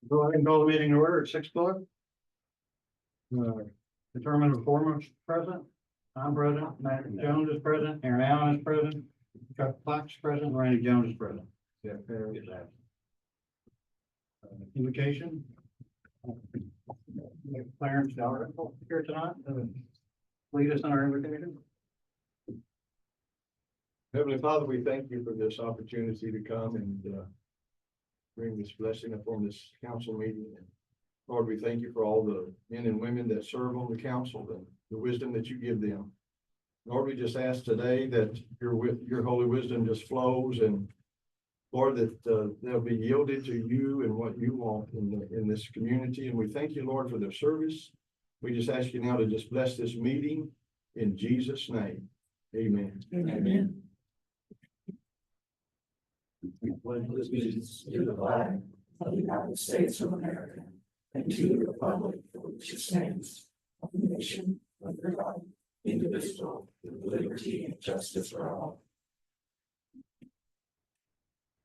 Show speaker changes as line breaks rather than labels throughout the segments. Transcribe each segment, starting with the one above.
Go ahead and call the meeting to order at 6 o'clock. Determine the quorum is present. I'm present, Matt Jones is present, Aaron Allen is present, Chuck Fox is present, Randy Jones is present. Jeff Perry is absent. Invocation. Clarence Dalrymple here tonight. Lead us in our invocation.
Heavenly Father, we thank you for this opportunity to come and bring this blessing upon this council meeting. And Lord, we thank you for all the men and women that serve on the council and the wisdom that you give them. Lord, we just ask today that your holy wisdom just flows, and Lord, that they'll be yielded to you and what you want in this community. And we thank you, Lord, for their service. We just ask you now to just bless this meeting in Jesus' name. Amen.
Amen. Pledge allegiance to the flag of the United States of America and to the republic for which it stands, one nation under God, indivisible, with liberty and justice for all.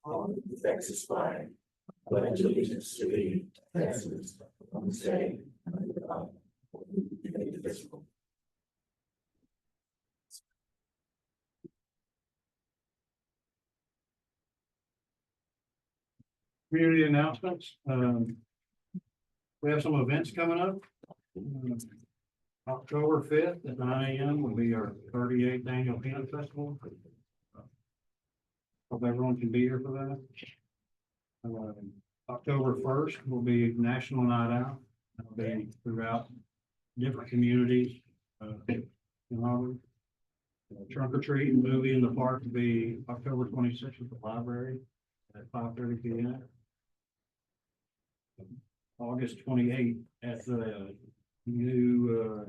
On the Texas flag, pledge allegiance to thee, Texas, one state, under God, indivisible.
Community announcements. We have some events coming up. October 5th at 9 a.m. will be our 38th annual peanut festival. Hope everyone can be here for that. October 1st will be National Night Out. That'll be throughout different communities. In Auburn. Trunk or treat and movie in the park will be October 26th at the library at 5:30 p.m. August 28th at the new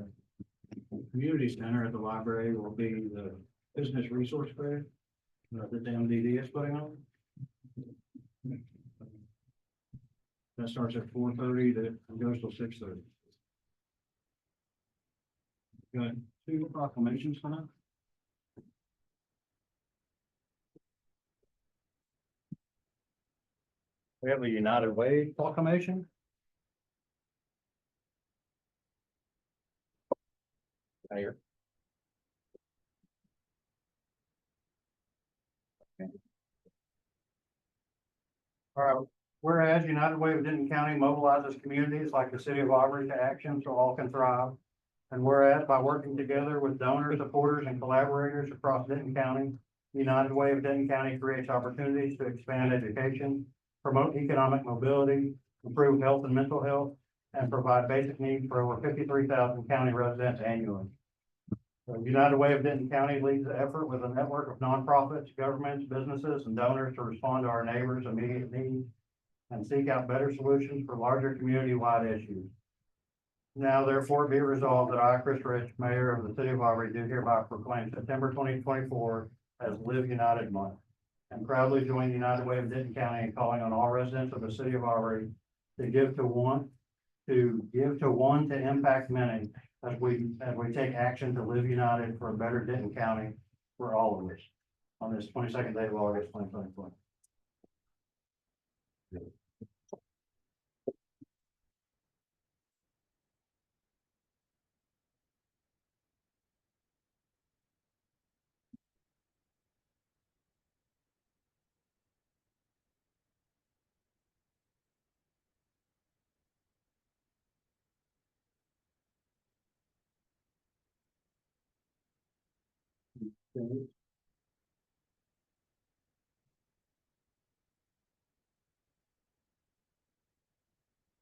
community center at the library will be the business resource fair that the MDD is putting on. That starts at 4:30 and goes till 6:30. Got 2 proclamations tonight. We have a United Way proclamation. Here. Okay. All right, whereas United Way of Denton County mobilizes communities like the city of Auburn to action so all can thrive. And whereas by working together with donors, supporters, and collaborators across Denton County, United Way of Denton County creates opportunities to expand education, promote economic mobility, improve health and mental health, and provide basic needs for over 53,000 county residents annually. The United Way of Denton County leads the effort with a network of nonprofits, governments, businesses, and donors to respond to our neighbors' immediate needs and seek out better solutions for larger community-wide issues. Now therefore be resolved that I, Chris Rich, Mayor of the City of Auburn, do hereby proclaim September 2024 as Live United Month, and proudly join the United Way of Denton County in calling on all residents of the City of Auburn to give to one, to impact many, as we take action to live united for a better Denton County for all of us on this 22nd day of August 2024.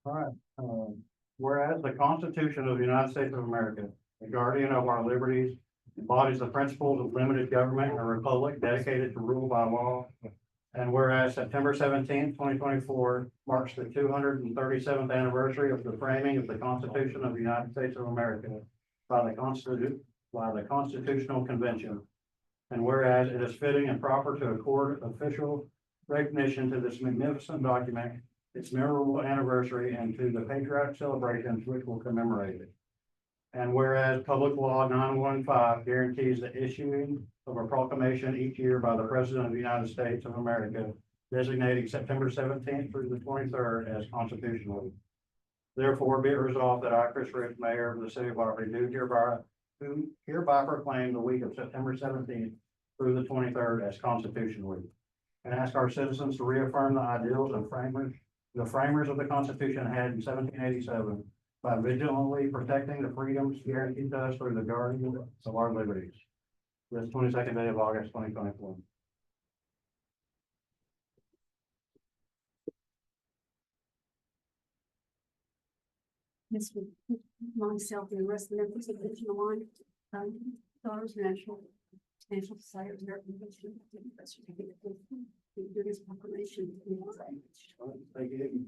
All right, whereas the Constitution of the United States of America, the guardian of our liberties, embodies the principles of limited government and a republic dedicated to rule by law. And whereas September 17th, 2024 marks the 237th anniversary of the framing of the Constitution of the United States of America by the Constitutional Convention. And whereas it is fitting and proper to accord official recognition to this magnificent document, its memorable anniversary, and to the patriotic celebrations which will commemorate it. And whereas Public Law 915 guarantees the issuing of a proclamation each year by the President of the United States of America designating September 17th through the 23rd as Constitution Week. Therefore, be it resolved that I, Chris Rich, Mayor of the City of Aubrey, do hereby proclaim the week of September 17th through the 23rd as Constitution Week, and ask our citizens to reaffirm the ideals and the framers of the Constitution had in 1787 by vigilantly protecting the freedoms guaranteed to us through the guardian of our liberties. This 22nd day of August, 2024.
This would, myself and the rest of the members of the Regional One, Daughters National Society of American History. Do this proclamation.
Thank you.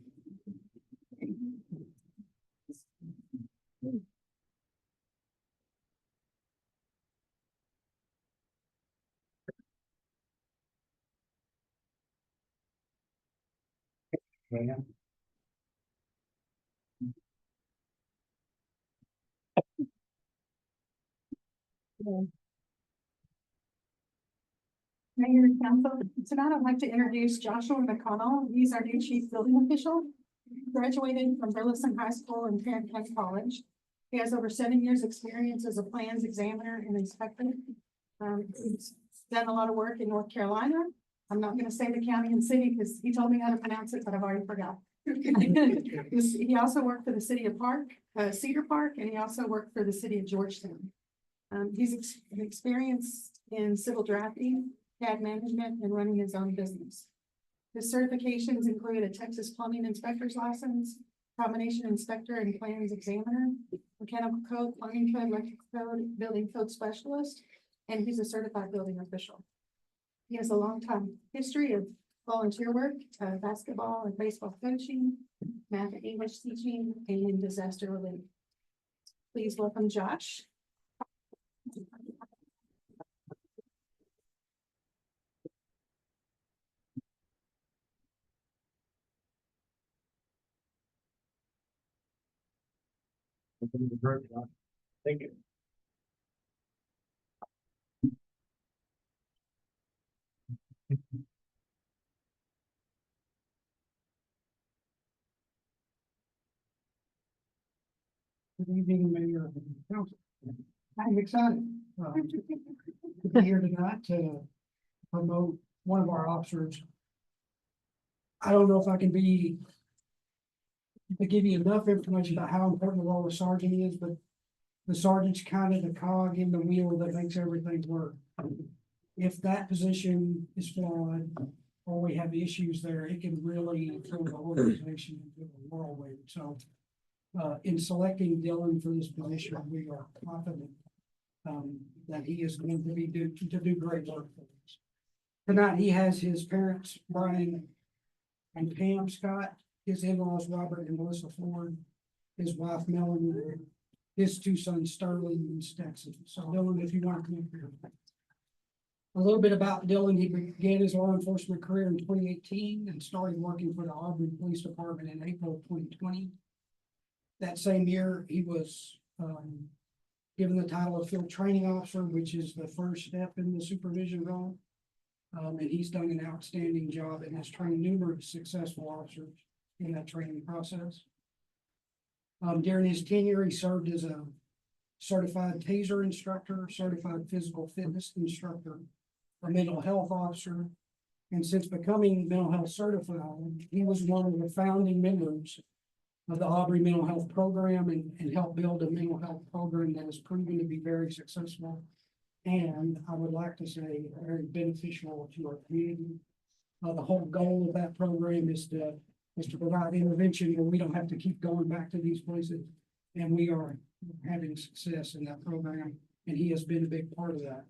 Mayor and Council, tonight I'd like to introduce Joshua McConnell. He's our new chief building official. Graduated from Burleson High School and Tarrant County College. He has over 7 years' experience as a plans examiner and inspector. He's done a lot of work in North Carolina. I'm not going to say the county and city because he told me how to pronounce it, but I've already forgot. He also worked for the city of Cedar Park, and he also worked for the city of Georgetown. He's experienced in civil drafting, CAD management, and running his own business. His certifications include a Texas plumbing inspector's license, combination inspector and plans examiner, mechanical code, plumbing code, electrical code, building code specialist, and he's a certified building official. He has a long time history of volunteer work, basketball and baseball coaching, math and English teaching, and disaster relief. Please welcome Josh.
Thank you.
Good evening, Mayor and Council. I'm excited to be here tonight to promote one of our officers. I don't know if I can give you enough information about how important the role of sergeant is, but the sergeant's kind of the cog in the wheel that makes everything work. If that position is flawed or we have issues there, it can really throw the organization into a whirlwind. So in selecting Dylan for this position, we are confident that he is going to do great work for us. Tonight, he has his parents, Brian and Pam Scott, his in-laws, Robert and Melissa Ford, his wife, Melanie, his two sons, Sterling and Stetson. So Dylan, if you want to come up here. A little bit about Dylan. He began his law enforcement career in 2018 and started working for the Aubrey Police Department in April of 2020. That same year, he was given the title of field training officer, which is the first step in the supervision role. And he's done an outstanding job and has trained numerous successful officers in that training process. During his tenure, he served as a certified TASER instructor, certified physical fitness instructor, a mental health officer. And since becoming mental health certified, he was one of the founding members of the Aubrey Mental Health Program and helped build a mental health program that has proven to be very successful. And I would like to say very beneficial to our community. The whole goal of that program is to provide intervention where we don't have to keep going back to these places. And we are having success in that program, and he has been a big part of that.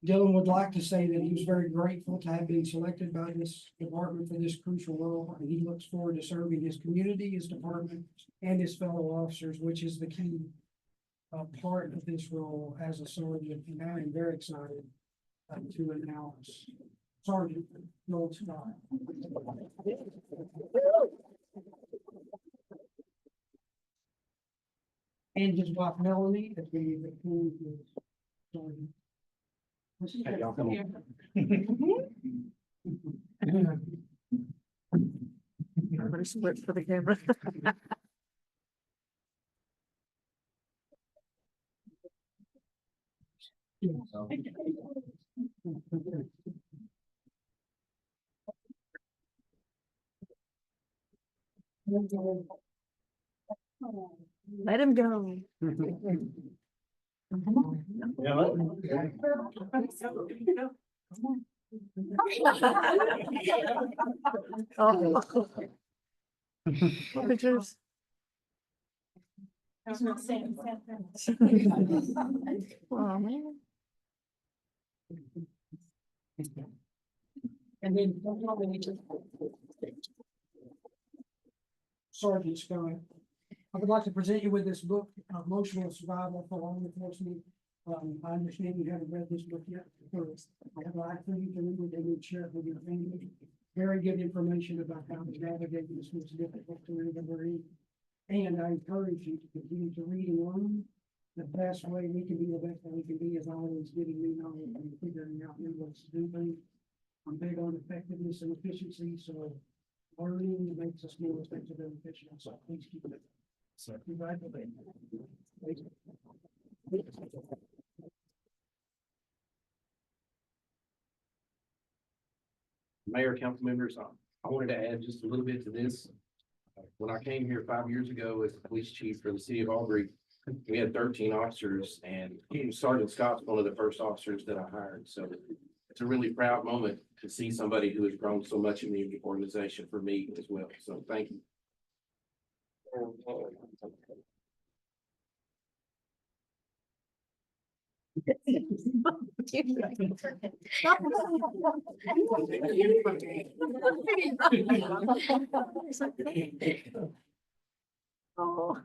Dylan would like to say that he was very grateful to have been selected by this department for this crucial role, and he looks forward to serving his community, his department, and his fellow officers, which is the key part of this role as a sergeant. And I am very excited to announce Sergeant Joel Scott. And his wife Melanie, as we approve his sergeant.
Hey, y'all, come on.
Everybody split for the camera. Let him go.
Yeah,
Oh. Pictures.
I was not saying that.
Oh, man.
And then. Sergeant Scott, I would like to present you with this book, Emotional Survival for Law Enforcement. I understand you haven't read this book yet. First, I'd like for you to read it and share it with your family. Very good information about how to navigate this most difficult career that we're in. And I encourage you to continue to read and learn. The best way we can be the best that we can be is always getting new knowledge and figuring out new ways to do things. I'm big on effectiveness and efficiency, so learning makes us more effective and efficient, so please keep it. So congratulations. Thank you.
Mayor, council members, I wanted to add just a little bit to this. When I came here 5 years ago as the police chief for the city of Aubrey, we had 13 officers, and Sergeant Scott's one of the first officers that I hired. So it's a really proud moment to see somebody who has grown so much in the organization for me as well. So thank you.
Oh.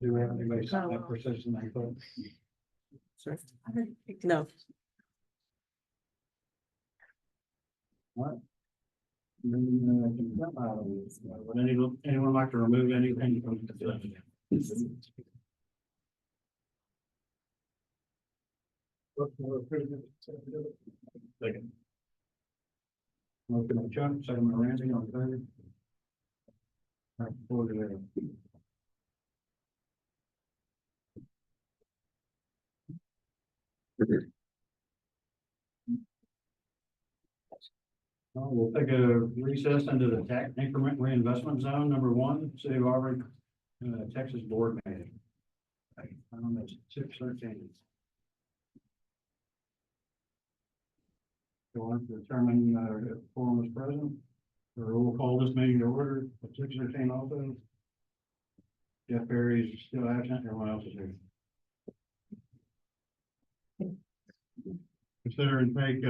Do we have anybody sign up for citizen input?
No.
Would anyone like to remove anything from the consent? Second. Motion by Chuck, second by Randy on third. All right, before the- We'll take a recess into the tax increment reinvestment zone, number one, City of Auburn, Texas Board meeting. That's 6:13. Go on to determine, if quorum is present. The roll call this meeting to order at 6:13 also. Jeff Perry is still absent, everyone else is here. Consider and take,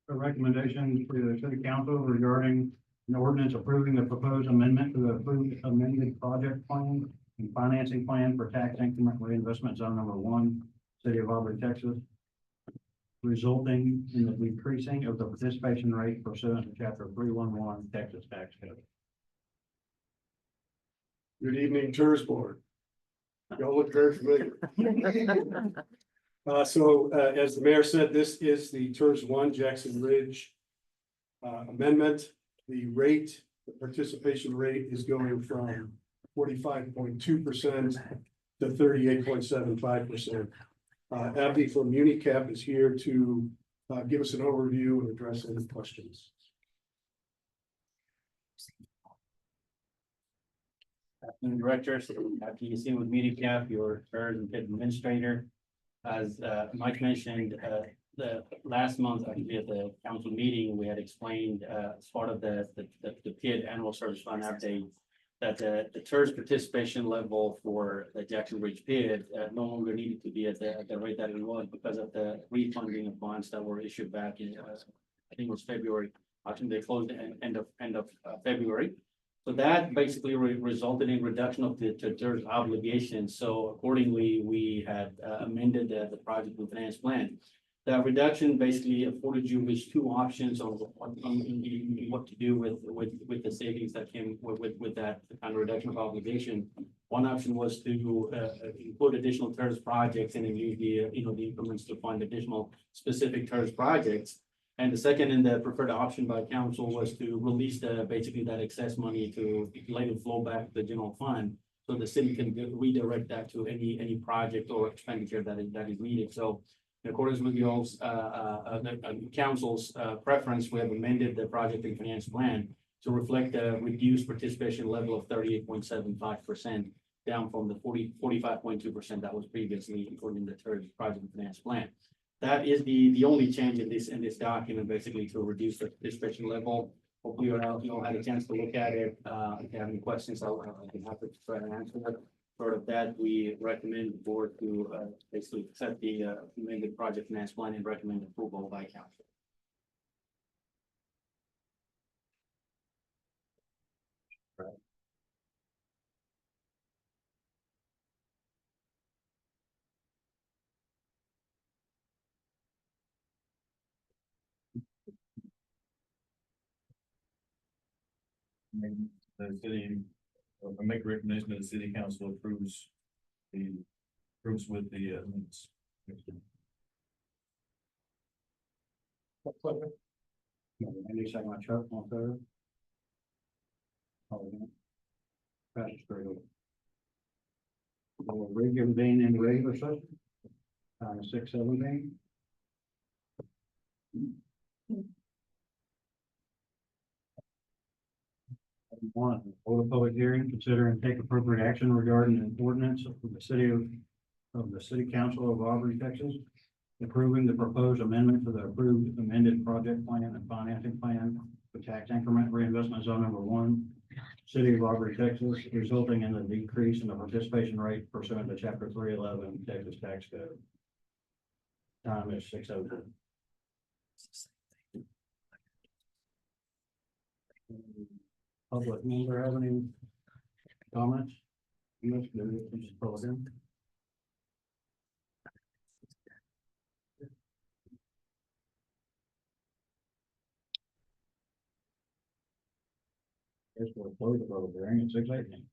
a recommendation to the city council regarding an ordinance approving the proposed amendment to the approved amended project plan and financing plan for tax increment reinvestment zone number one, City of Auburn, Texas, resulting in the decreasing of the participation rate pursuant to chapter 311 Texas Tax Code.
Good evening, TERS Board. Y'all look very familiar. As the mayor said, this is the TERS 1 Jackson Ridge amendment. The rate, the participation rate is going from 45.2% to 38.75%. Abby from Unicap is here to give us an overview and address any questions.
Afternoon, directors. After you see with Unicap, your TERS and PID administrator. As Mike mentioned, the last month, actually at the council meeting, we had explained as part of the PID annual service fund update that the TERS participation level for the Jackson Ridge PID no longer needed to be at the rate that it was because of the refunding of bonds that were issued back in I think it was February. Actually, they closed at end of February. So that basically resulted in reduction of the TERS obligation. So accordingly, we had amended the project and finance plan. The reduction basically afforded you with two options on what to do with the savings that came with that kind of reduction of obligation. One option was to include additional TERS projects and then use the, the increments to fund additional specific TERS projects. And the second and the preferred option by council was to release basically that excess money to let it flow back to the general fund. So the city can redirect that to any project or expenditure that is needed. So in accordance with y'all's, the council's preference, we have amended the project and finance plan to reflect a reduced participation level of 38.75%, down from the 45.2% that was previously included in the third project and finance plan. That is the only change in this document, basically to reduce the participation level. Hopefully you all had a chance to look at it. If you have any questions, I'll be happy to try and answer it. Sort of that, we recommend the board to basically accept the amended project finance plan and recommend approval by council.
The city, I make a recommendation that the city council approves with the amendments.
Any second by Chuck, on third. Passes 3-0. We'll reconvene in regular session. 6:17. One, hold a public hearing, consider and take appropriate action regarding an ordinance of the city council of Aubrey, Texas, approving the proposed amendment to the approved amended project plan and financing plan for tax increment reinvestment zone number 1, city of Aubrey, Texas, resulting in a decrease in the participation rate pursuant to chapter 311 Texas tax code. Time is 6:02. Public member have any comments? Yes, please call it in. Guess we'll close the public hearing at 6:18.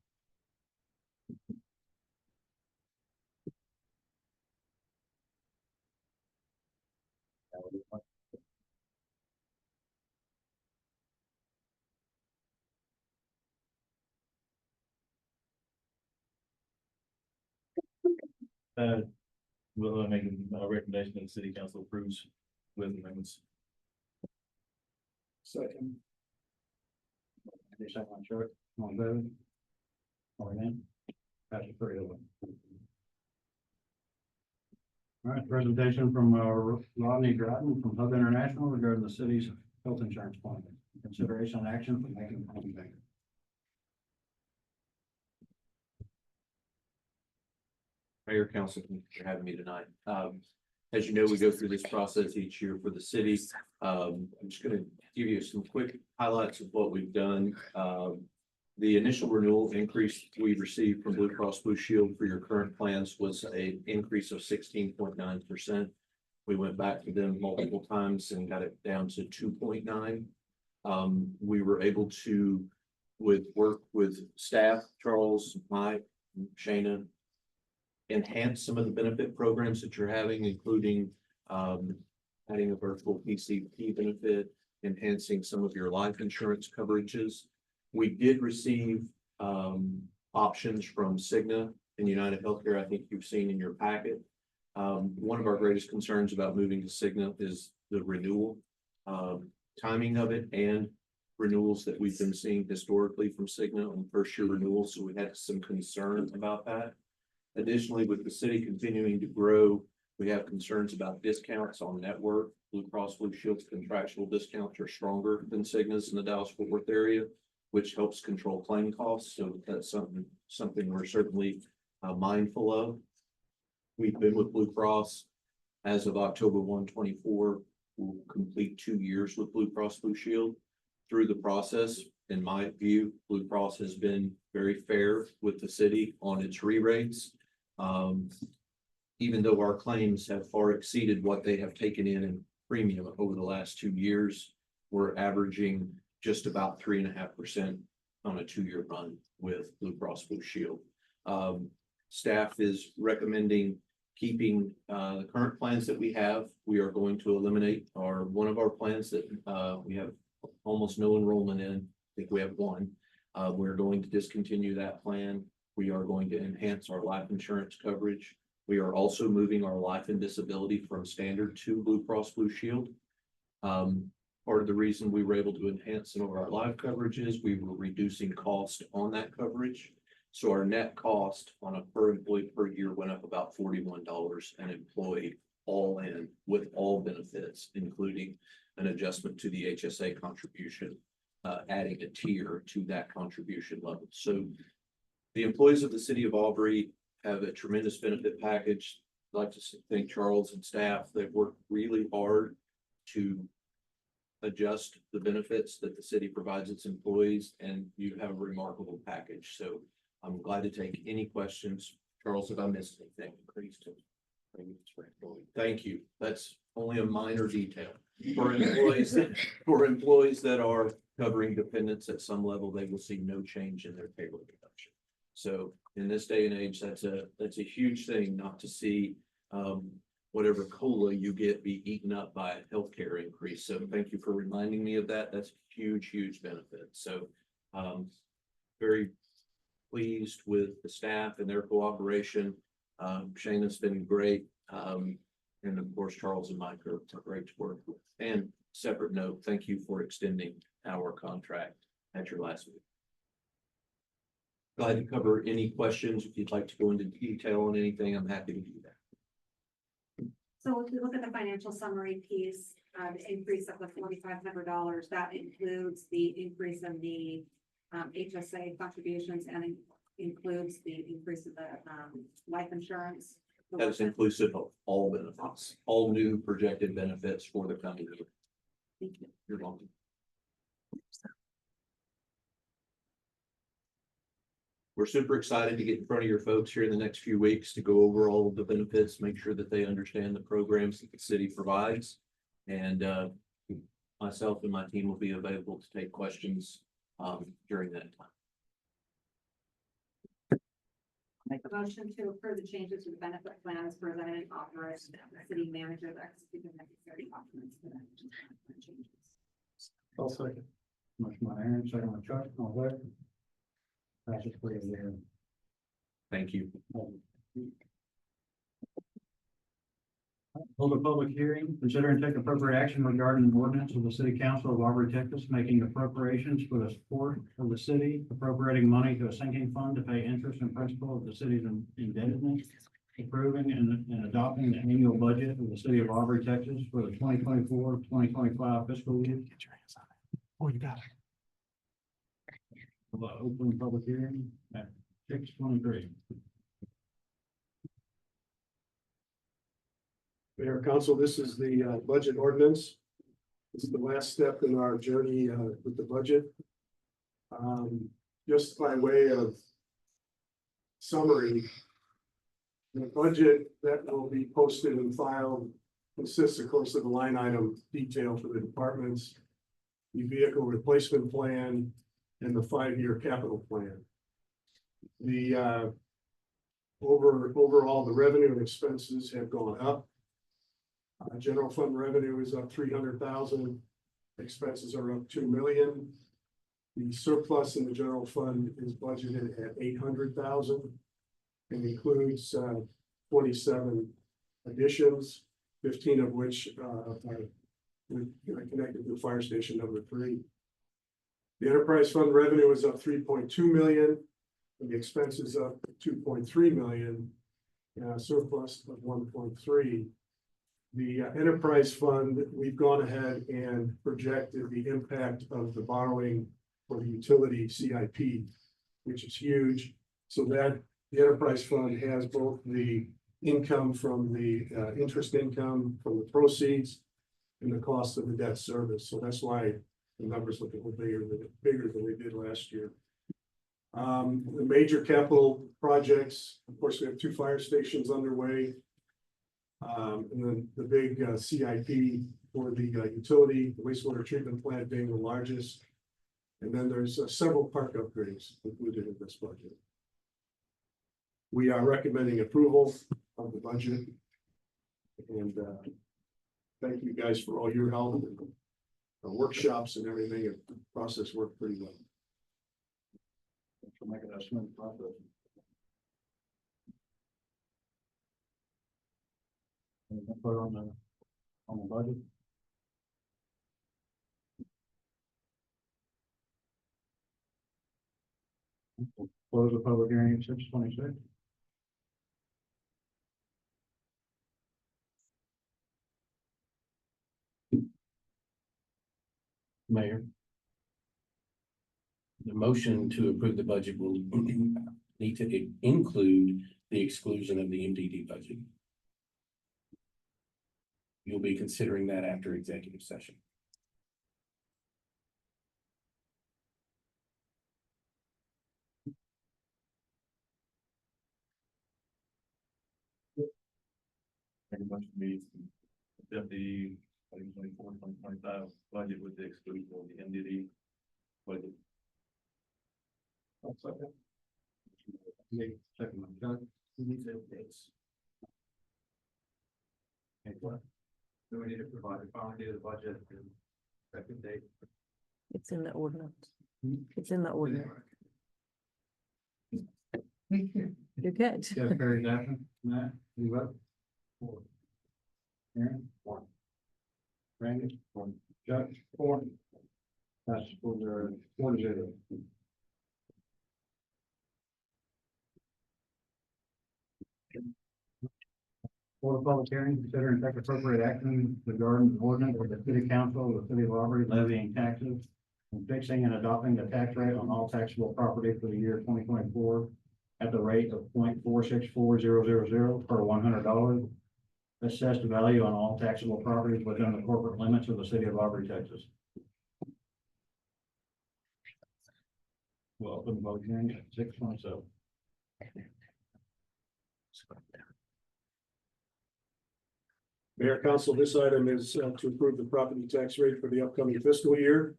We'll make a recommendation that the city council approves with amendments.
Second. Any second on Chuck, on vote. All right, passes 3-1. All right, presentation from Rodney Dryden from Hub International regarding the city's health insurance plan. Consideration and action for making a plan.
Mayor, Council, thank you for having me tonight. As you know, we go through this process each year for the city. I'm just going to give you some quick highlights of what we've done. The initial renewal increase we received from Blue Cross Blue Shield for your current plans was an increase of 16.9%. We went back to them multiple times and got it down to 2.9. We were able to, work with staff, Charles, Mike, Shana, enhance some of the benefit programs that you're having, including adding a virtual PCP benefit, enhancing some of your life insurance coverages. We did receive options from Cigna and United Healthcare. I think you've seen in your packet. One of our greatest concerns about moving to Cigna is the renewal timing of it and renewals that we've been seeing historically from Cigna on first year renewals. So we had some concern about that. Additionally, with the city continuing to grow, we have concerns about discounts on network. Blue Cross Blue Shield's contractual discounts are stronger than Cigna's in the Dallas-Fort Worth area, which helps control claim costs. So that's something we're certainly mindful of. We've been with Blue Cross as of October 1, 2024. We'll complete 2 years with Blue Cross Blue Shield. Through the process, in my view, Blue Cross has been very fair with the city on its re-rates. Even though our claims have far exceeded what they have taken in premium over the last 2 years, we're averaging just about 3.5% on a 2-year run with Blue Cross Blue Shield. Staff is recommending keeping the current plans that we have. We are going to eliminate one of our plans that we have almost no enrollment in. I think we have one. We're going to discontinue that plan. We are going to enhance our life insurance coverage. We are also moving our life and disability from standard to Blue Cross Blue Shield. Part of the reason we were able to enhance some of our life coverages, we were reducing cost on that coverage. So our net cost on a per employee per year went up about $41 an employee, all in with all benefits, including an adjustment to the HSA contribution, adding a tier to that contribution level. So the employees of the city of Aubrey have a tremendous benefit package. I'd like to thank Charles and staff. They've worked really hard to adjust the benefits that the city provides its employees, and you have a remarkable package. So I'm glad to take any questions. Charles, if I missed anything, please do. Thank you. That's only a minor detail. For employees that are covering dependents at some level, they will see no change in their payroll deduction. So in this day and age, that's a huge thing not to see whatever COLA you get be eaten up by a healthcare increase. So thank you for reminding me of that. That's a huge, huge benefit. So very pleased with the staff and their cooperation. Shana's been great. And of course, Charles and Mike are great to work with. And separate note, thank you for extending our contract at your last meeting. Glad to cover any questions. If you'd like to go into detail on anything, I'm happy to do that.
So if you look at the financial summary piece, the increase of the $4,500, that includes the increase in the HSA contributions and includes the increase of the life insurance.
That is inclusive of all benefits, all new projected benefits for the coming year.
Thank you.
You're welcome. We're super excited to get in front of your folks here in the next few weeks to go over all of the benefits, make sure that they understand the programs that the city provides. And myself and my team will be available to take questions during that time.
Make a motion to approve the changes to the benefit plans presented and authorized the city manager to execute the necessary documents for that changes.
I'll second. Motion by Aaron, second by Chuck, all there. That's just pretty there.
Thank you.
Hold a public hearing, consider and take appropriate action regarding the ordinance of the city council of Aubrey, Texas, making appropriations for the support of the city, appropriating money to a sinking fund to pay interest and principal of the city's indebtedness, approving and adopting the annual budget of the city of Aubrey, Texas for the 2024-2025 fiscal year.
Get your hands on it. Oh, you got it.
Open public hearing at 6:23.
Mayor, Council, this is the budget ordinance. This is the last step in our journey with the budget. Just by way of summary, the budget that will be posted and filed consists, of course, of the line item detail for the departments, the vehicle replacement plan, and the 5-year capital plan. The overall, the revenue and expenses have gone up. General fund revenue is up 300,000. Expenses are up 2 million. The surplus in the general fund is budgeted at 800,000 and includes 27 additions, 15 of which are connected to fire station number 3. The enterprise fund revenue is up 3.2 million, and the expenses up 2.3 million, surplus of 1.3. The enterprise fund, we've gone ahead and projected the impact of the borrowing for the utility CIP, which is huge. So that the enterprise fund has both the income from the interest income from the proceeds and the cost of the debt service. So that's why the numbers look a little bigger than they did last year. The major capital projects, of course, we have 2 fire stations underway. And then the big CIP for the utility, the wastewater treatment plant being the largest. And then there's several park upgrades included in this budget. We are recommending approval of the budget. And thank you guys for all your help and the workshops and everything. The process worked pretty well.
Thanks for making that smooth process. Put on the budget. Close the public hearing at 6:26.
Mayor. The motion to approve the budget will need to include the exclusion of the MDD budget. You'll be considering that after executive session.
Make a motion to accept the 2024-2025 budget with the exclusion of the MDD budget.
Second one, Doug. Who needs updates? Okay, what? Do we need to provide a final date of the budget and effective date?
It's in the ordinance. It's in the ordinance. You're good.
Jeff Perry's absent. Matt, you vote? Four. Aaron? One. Randy? One. Chuck? Four. That's for the 4-0. For the public hearing, consider and take appropriate action regarding the ordinance of the city council of the city of Aubrey levying taxes and fixing and adopting the tax rate on all taxable property for the year 2024 at the rate of 0.464000 per $100. Assessed value on all taxable properties within the corporate limits of the city of Aubrey, Texas. Well, open the public hearing at 6:27.
Mayor, council, this item is to approve the property tax rate for the upcoming fiscal year.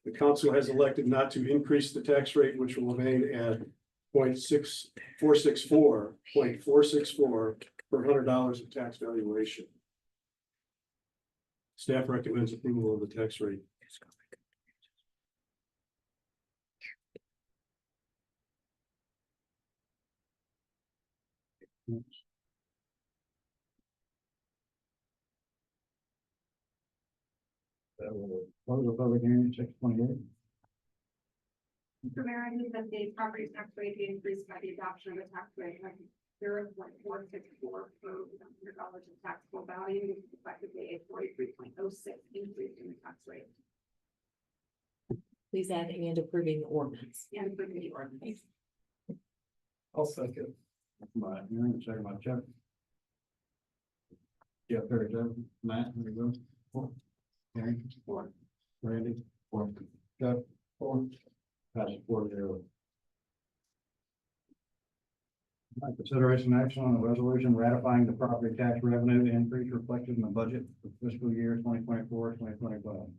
The council has elected not to increase the tax rate, which will remain at 0.464 per $100 of tax valuation. Staff recommends approval of the tax rate.
Close the public hearing at 6:28.
Mr. Mayor, I move that the property tax rate be increased by the adoption of a tax rate of 0.464 per $100 of taxable value, effectively a 43.06 increase in the tax rate.
Please add and approving the ordinance.
And for the ordinance.
I'll second.
By Aaron, second by Chuck. Jeff Perry's absent. Matt, there you go. Four. Aaron?
Four.
Randy? Four. Chuck? Four. Passes 4-0. Consideration action on the resolution ratifying the property tax revenue increase reflected in the budget for fiscal year 2024-2025.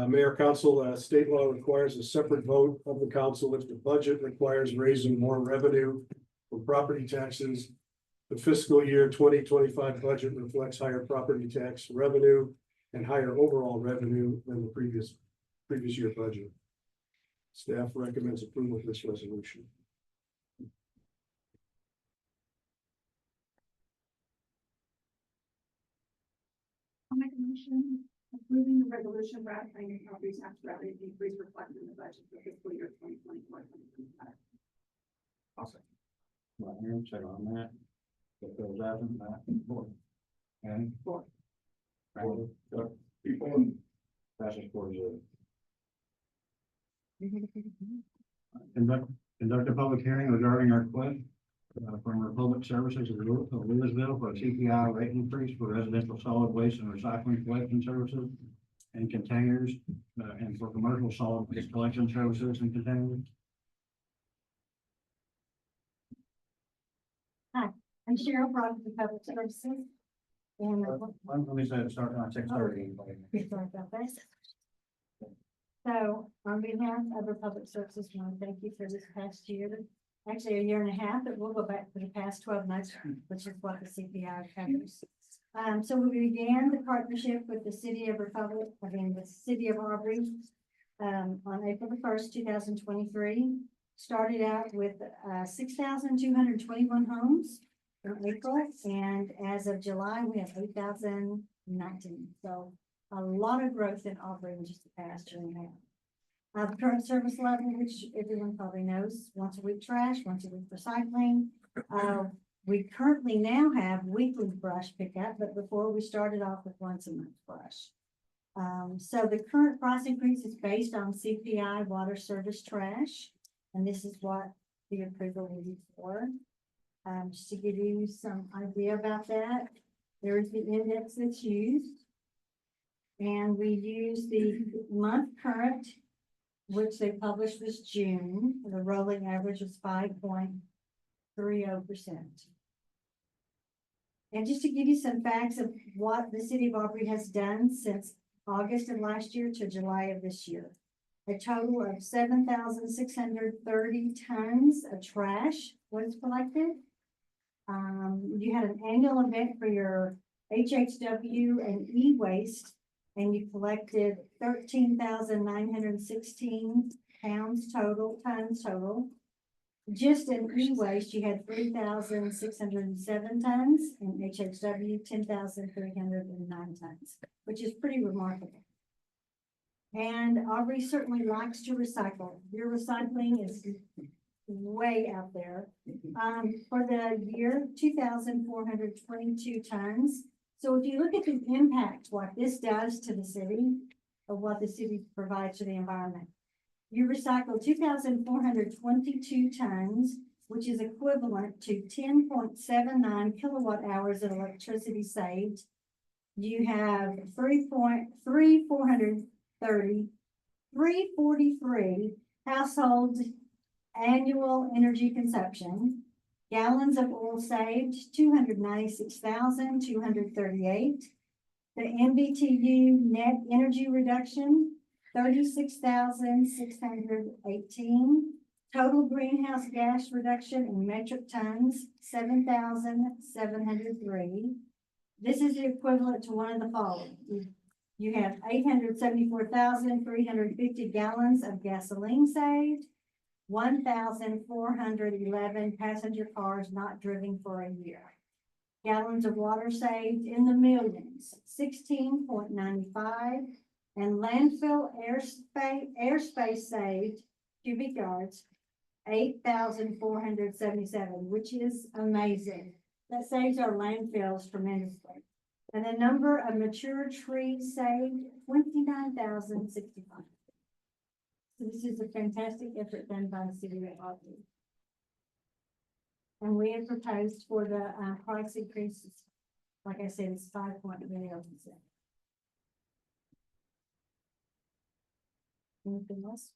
Mayor, council, state law requires a separate vote of the council if the budget requires raising more revenue from property taxes. The fiscal year 2025 budget reflects higher property tax revenue and higher overall revenue than the previous year budget. Staff recommends approval of this resolution.
I'll make a motion approving the resolution ratifying the property tax revenue increase reflected in the budget for fiscal year 2024-2025.
I'll second. By Aaron, second on that. Jeff Perry's absent. Matt? Four. Aaron?
Four.
Randy? Chuck? Passes 4-0. Conduct a public hearing regarding our request from Republic Services of Louisville for a CPI rate increase for residential solid waste and recycling collection services and containers, and for commercial solid waste collection services and containers.
I'm Cheryl Brown from Public Services. And
Let me say it starting on 6:30.
sorry about that. So on behalf of the Public Services, I want to thank you for this past year.
actually a year and a half, but we'll go back for the past 12 months, which is what the CPI covers. So we began the partnership with the City of the City of Aubrey, on April the 1st, 2023. Started out with, 6,221 homes in April, and as of July, we have 8,019. So a lot of growth in Aubrey in just the past year and a half. The current service level, which everyone probably knows, once a week trash, once a week recycling. We currently now have weekly brush pickup, but before we started off with once a month brush. So the current price increase is based on CPI water service trash, and this is what the approval is for. Just to give you some idea about that, there is the index that's used. And we use the month current, which they published this June. The rolling average is 5.30%. And just to give you some facts of what the City of Aubrey has done since August of last year to July of this year. A total of 7,630 tons of trash was collected. You had an annual event for your HHW and e-waste, and you collected 13,916 tons total. Just in e-waste, you had 3,607 tons, and HHW 10,309 tons, which is pretty remarkable. And Aubrey certainly likes to recycle. Your recycling is way out there. For the year, 2,422 tons. So if you look at the impact, what this does to the city, or what the city provides to the environment, you recycle 2,422 tons, which is equivalent to 10.79 kilowatt hours of electricity saved. You have 343 household annual energy consumption. Gallons of oil saved, 296,238. The MBTU net energy reduction, 36,618. Total greenhouse gas reduction in metric tons, 7,703. This is the equivalent to one of the following. You have 874,350 gallons of gasoline saved, 1,411 passenger cars not driven for a year. Gallons of water saved in the millions, 16.95, and landfill airspace saved, cubic yards, 8,477, which is amazing. That saves our landfills tremendously. And the number of mature trees saved, 29,065. So this is a fantastic effort done by the City of Aubrey. And we have proposed for the price increases, like I said, it's 5.30%. Anything else?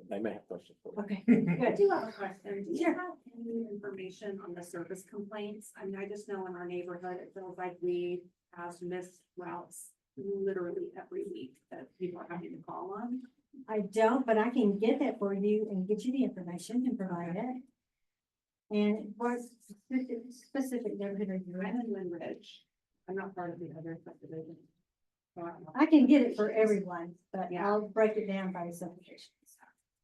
They may have questions for you.
Okay,
I
good.
do have a question. Do you have any information on the service complaints? I mean, I just know in our neighborhood, it feels like we have missed routes literally every week that people are having to call on.
I don't, but I can get that for you and get you the information and provide it. And what specific neighborhood are you
I'm
in?
in Lynn Ridge. I'm not part of the other subdivision. So I don't know.
I can get it for everyone, but
Yeah.
I'll break it down by subdivisions.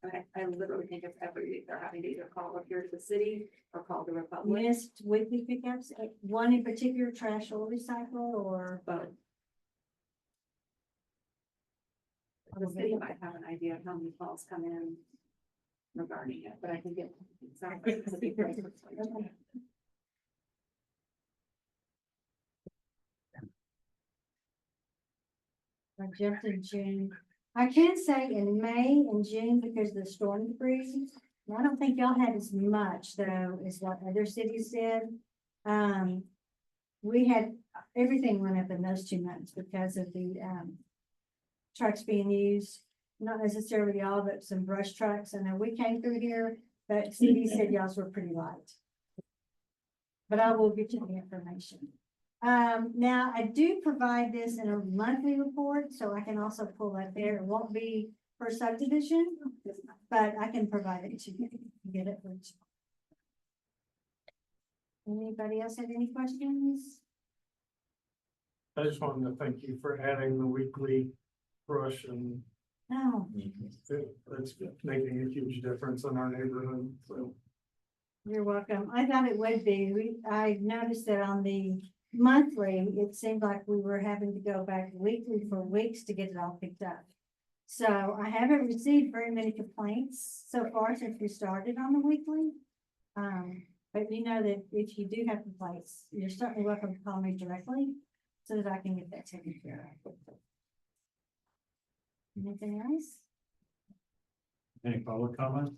I literally think it's every week they're having to either call up here to the city or call the Republic.
Missed weekly pickups, one in particular, trash or recycle, or
But the city might have an idea of how many calls come in regarding it, but I can get. Exactly.
I jumped in June. I can say in May and June, because of the storm debris, I don't think y'all had as much though as what other cities did. We had, everything went up in those 2 months because of the, trucks being used. Not necessarily all, but some brush trucks. I know we came through here, but CD said y'all's were pretty light. But I will get you the information. Now I do provide this in a monthly report, so I can also pull that there. It won't be for subdivision, but I can provide it to you, get it. for you. Anybody else have any questions?
I just wanted to thank you for adding the weekly brush and
No,
it's making a huge difference in our neighborhood, so.
you're welcome. I thought it would be. I noticed that on the monthly, it seemed like we were having to go back weekly for weeks to get it all picked up. So I haven't received very many complaints so far since we started on the weekly. But you know that if you do have complaints, you're certainly welcome to call me directly so that I can get that taken care of. Anything else?
Any public comment?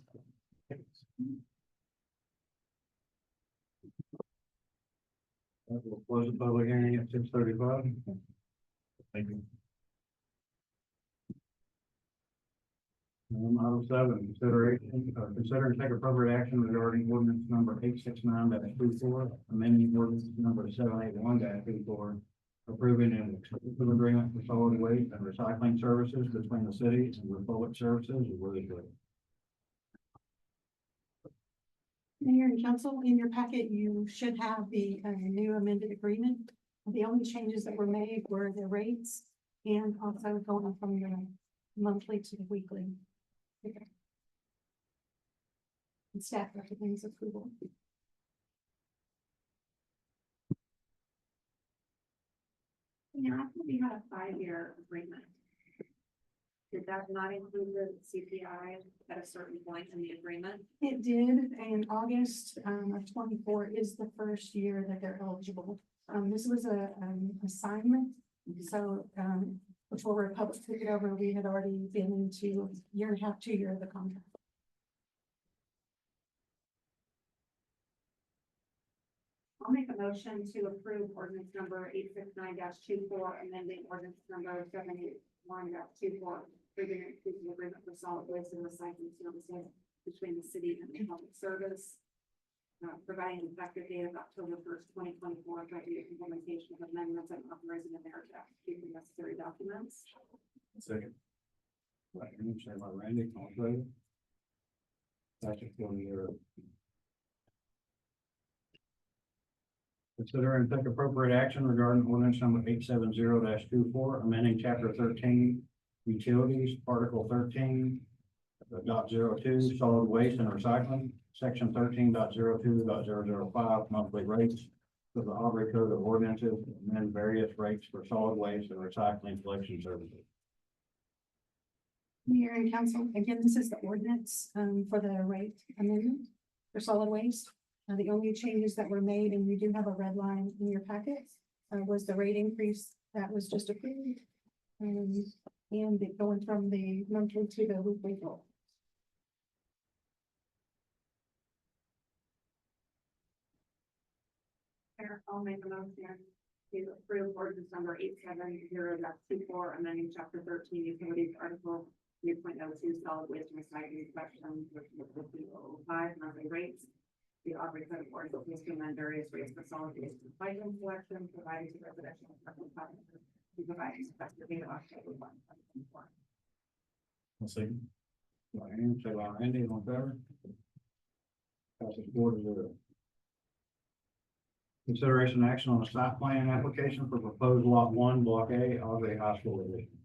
We'll close the public hearing at 6:35. Thank you. Item 7, consider and take appropriate action regarding ordinance number 869-24, amending ordinance number 781-24, approving an exclusive agreement for solid waste and recycling services between the city and Republic Services of Williamsburg.
Mayor and council, in your packet, you should have the new amended agreement. The only changes that were made were the rates and also going from the monthly to the weekly. And staff recommends approval.
Yeah, I thought we had a 5-year agreement. Did that not include the CPI at a certain point in the agreement?
It did, and August of 24 is the first year that they're eligible. This was a assignment, so before Republic took it over, we had already been into 1.5 to 2 year of the contract.
I'll make a motion to approve ordinance number 869-24, amending ordinance number 781-24, approving an exclusive agreement for solid waste and recycling services between the city and the public service, providing an effective date of October 1st, 2024, for the implementation of amendments and authorizing the mayor to execute the necessary documents.
Second. Right, second by Randy, all in favor? That's it for your. Consider and take appropriate action regarding ordinance number 870-24, amending chapter 13, utilities, article 13.02, solid waste and recycling, section 13.02.005, monthly rates of the Aubrey Code of Ordinances, and then various rates for solid waste and recycling collection services.
Mayor and council, again, this is the ordinance for the rate amendment for solid waste. The only changes that were made, and you do have a red line in your packet, was the rate increase that was just approved. And it going from the monthly to the weekly roll.
I'll make a motion to approve ordinance number 870-24, amending chapter 13, utilities, article 3.02, solid waste and recycling section, which was 5 monthly rates. The Aubrey Code of Ordinances to amend various rates for solid waste and recycling collection, providing to residential and commercial customers, to provide effective date of October 1, 2024.
Second. Ryan, second by Randy, all in favor? Passes 4-0. Consideration action on a site plan application for proposed lot 1, block A, Aubrey High School addition.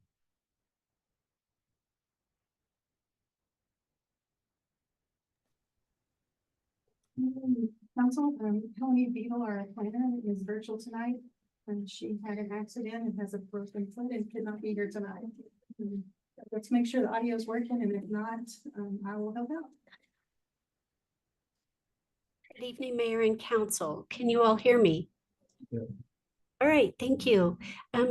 Council, Tony Beadle, our planner, is virtual tonight, and she had an accident and has a broken foot and could not be here tonight. Let's make sure the audio is working, and if not, I will help out.
Good evening, Mayor and Council. Can you all hear me?
Yeah.
All right, thank you.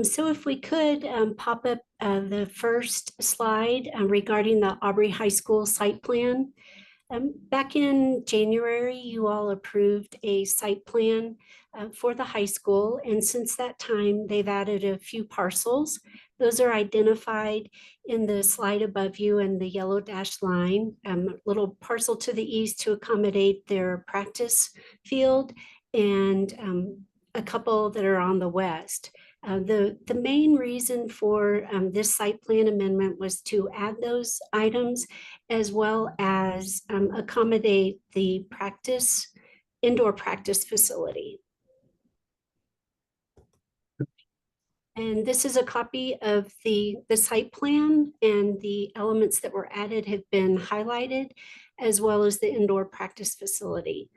So if we could pop up the first slide regarding the Aubrey High School site plan. Back in January, you all approved a site plan for the high school, and since that time, they've added a few parcels. Those are identified in the slide above you in the yellow dashed line, little parcel to the east to accommodate their practice field, and a couple that are on the west. The main reason for this site plan amendment was to add those items as well as accommodate the indoor practice facility. And this is a copy of the site plan, and the elements that were added have been highlighted, as well as the indoor practice facility.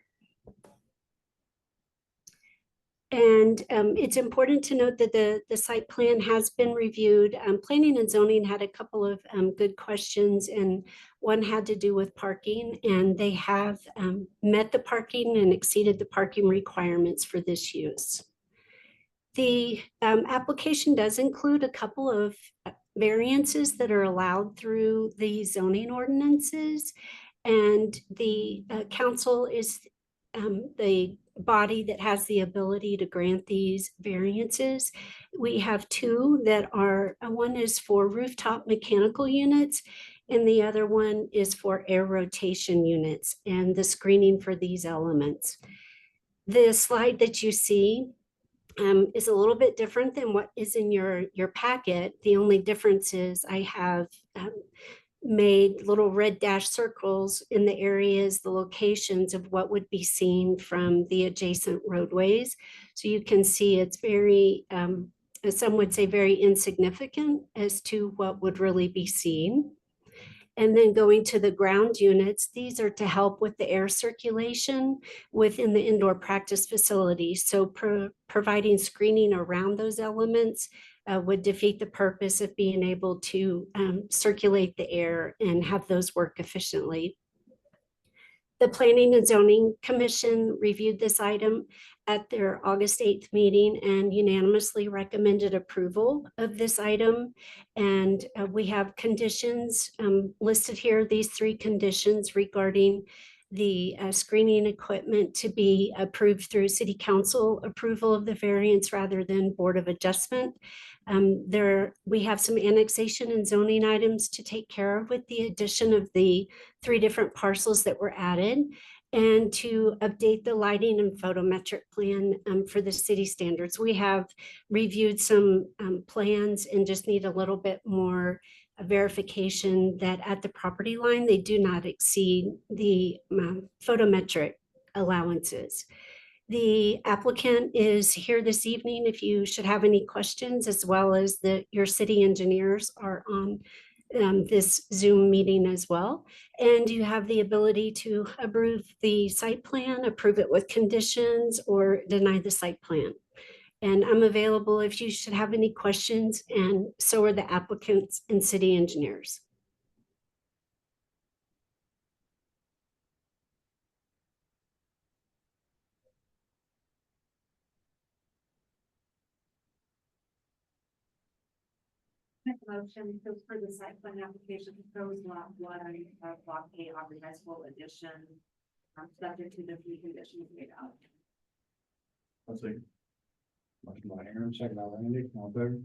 And it's important to note that the site plan has been reviewed. Planning and zoning had a couple of good questions, and one had to do with parking, and they have met the parking and exceeded the parking requirements for this use. The application does include a couple of variances that are allowed through the zoning ordinances, and the council is the body that has the ability to grant these variances. We have two that are, one is for rooftop mechanical units, and the other one is for air rotation units and the screening for these elements. The slide that you see is a little bit different than what is in your packet. The only difference is I have made little red dash circles in the areas, the locations of what would be seen from the adjacent roadways. So you can see it's very, some would say very insignificant as to what would really be seen. And then going to the ground units, these are to help with the air circulation within the indoor practice facility. So providing screening around those elements would defeat the purpose of being able to circulate the air and have those work efficiently. The Planning and Zoning Commission reviewed this item at their August 8th meeting and unanimously recommended approval of this item. And we have conditions listed here, these three conditions regarding the screening equipment to be approved through City Council approval of the variance rather than Board of Adjustment. We have some annexation and zoning items to take care of with the addition of the 3 different parcels that were added, and to update the lighting and photometric plan for the city standards. We have reviewed some plans and just need a little bit more verification that at the property line, they do not exceed the photometric allowances. The applicant is here this evening if you should have any questions, as well as your city engineers are on this Zoom meeting as well. And you have the ability to approve the site plan, approve it with conditions, or deny the site plan. And I'm available if you should have any questions, and so are the applicants and city engineers.
Make a motion to approve the site plan application proposed lot 1 of block A Aubrey High School addition, subject to the 3 conditions made out.
I'll say.
Motion by Aaron, second by Randy, all in favor?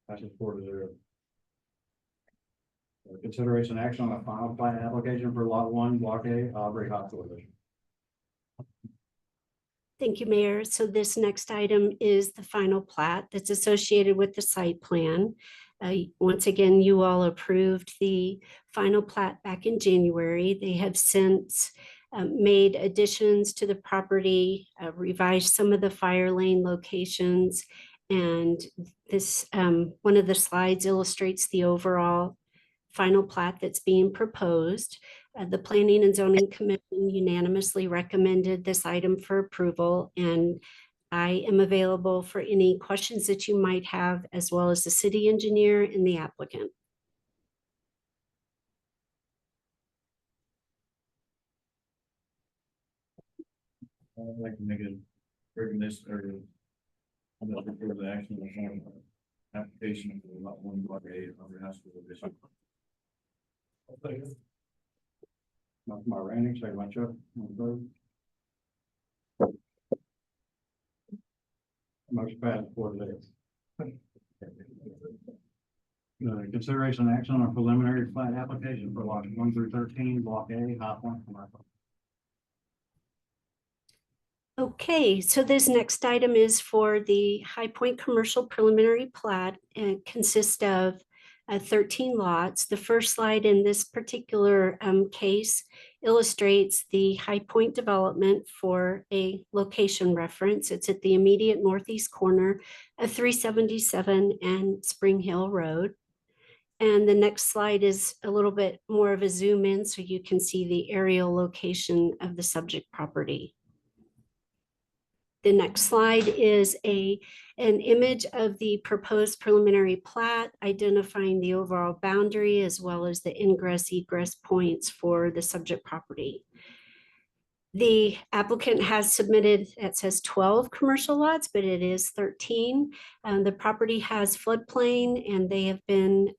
Passes 4-0. Consideration action on a final plat application for lot 1, block A, Aubrey High School Edition.
Thank you, Mayor. So this next item is the final plat that's associated with the site plan. Once again, you all approved the final plat back in January. They have since made additions to the property, revised some of the fire lane locations, and this one of the slides illustrates the overall final plat that's being proposed. The Planning and Zoning Commission unanimously recommended this item for approval, and I am available for any questions that you might have, as well as the city engineer and the applicant.
I'd like to make a recommendation or I'm going to approve the action on the application for lot 1, block A, Aubrey High School Edition.
Motion by Randy, second by Chuck, all in favor? Motion passed 4-0. Consideration and action on a preliminary plat application for lots 1 through 13, block A, High Point Commercial.
Okay, so this next item is for the High Point Commercial Preliminary Plat. It consists of 13 lots. The first slide in this particular case illustrates the High Point development for a location reference. It's at the immediate northeast corner of 377 and Spring Hill Road. And the next slide is a little bit more of a zoom in so you can see the aerial location of the subject property. The next slide is an image of the proposed preliminary plat, identifying the overall boundary as well as the ingress egress points for the subject property. The applicant has submitted, it says 12 commercial lots, but it is 13. The property has floodplain and they have been,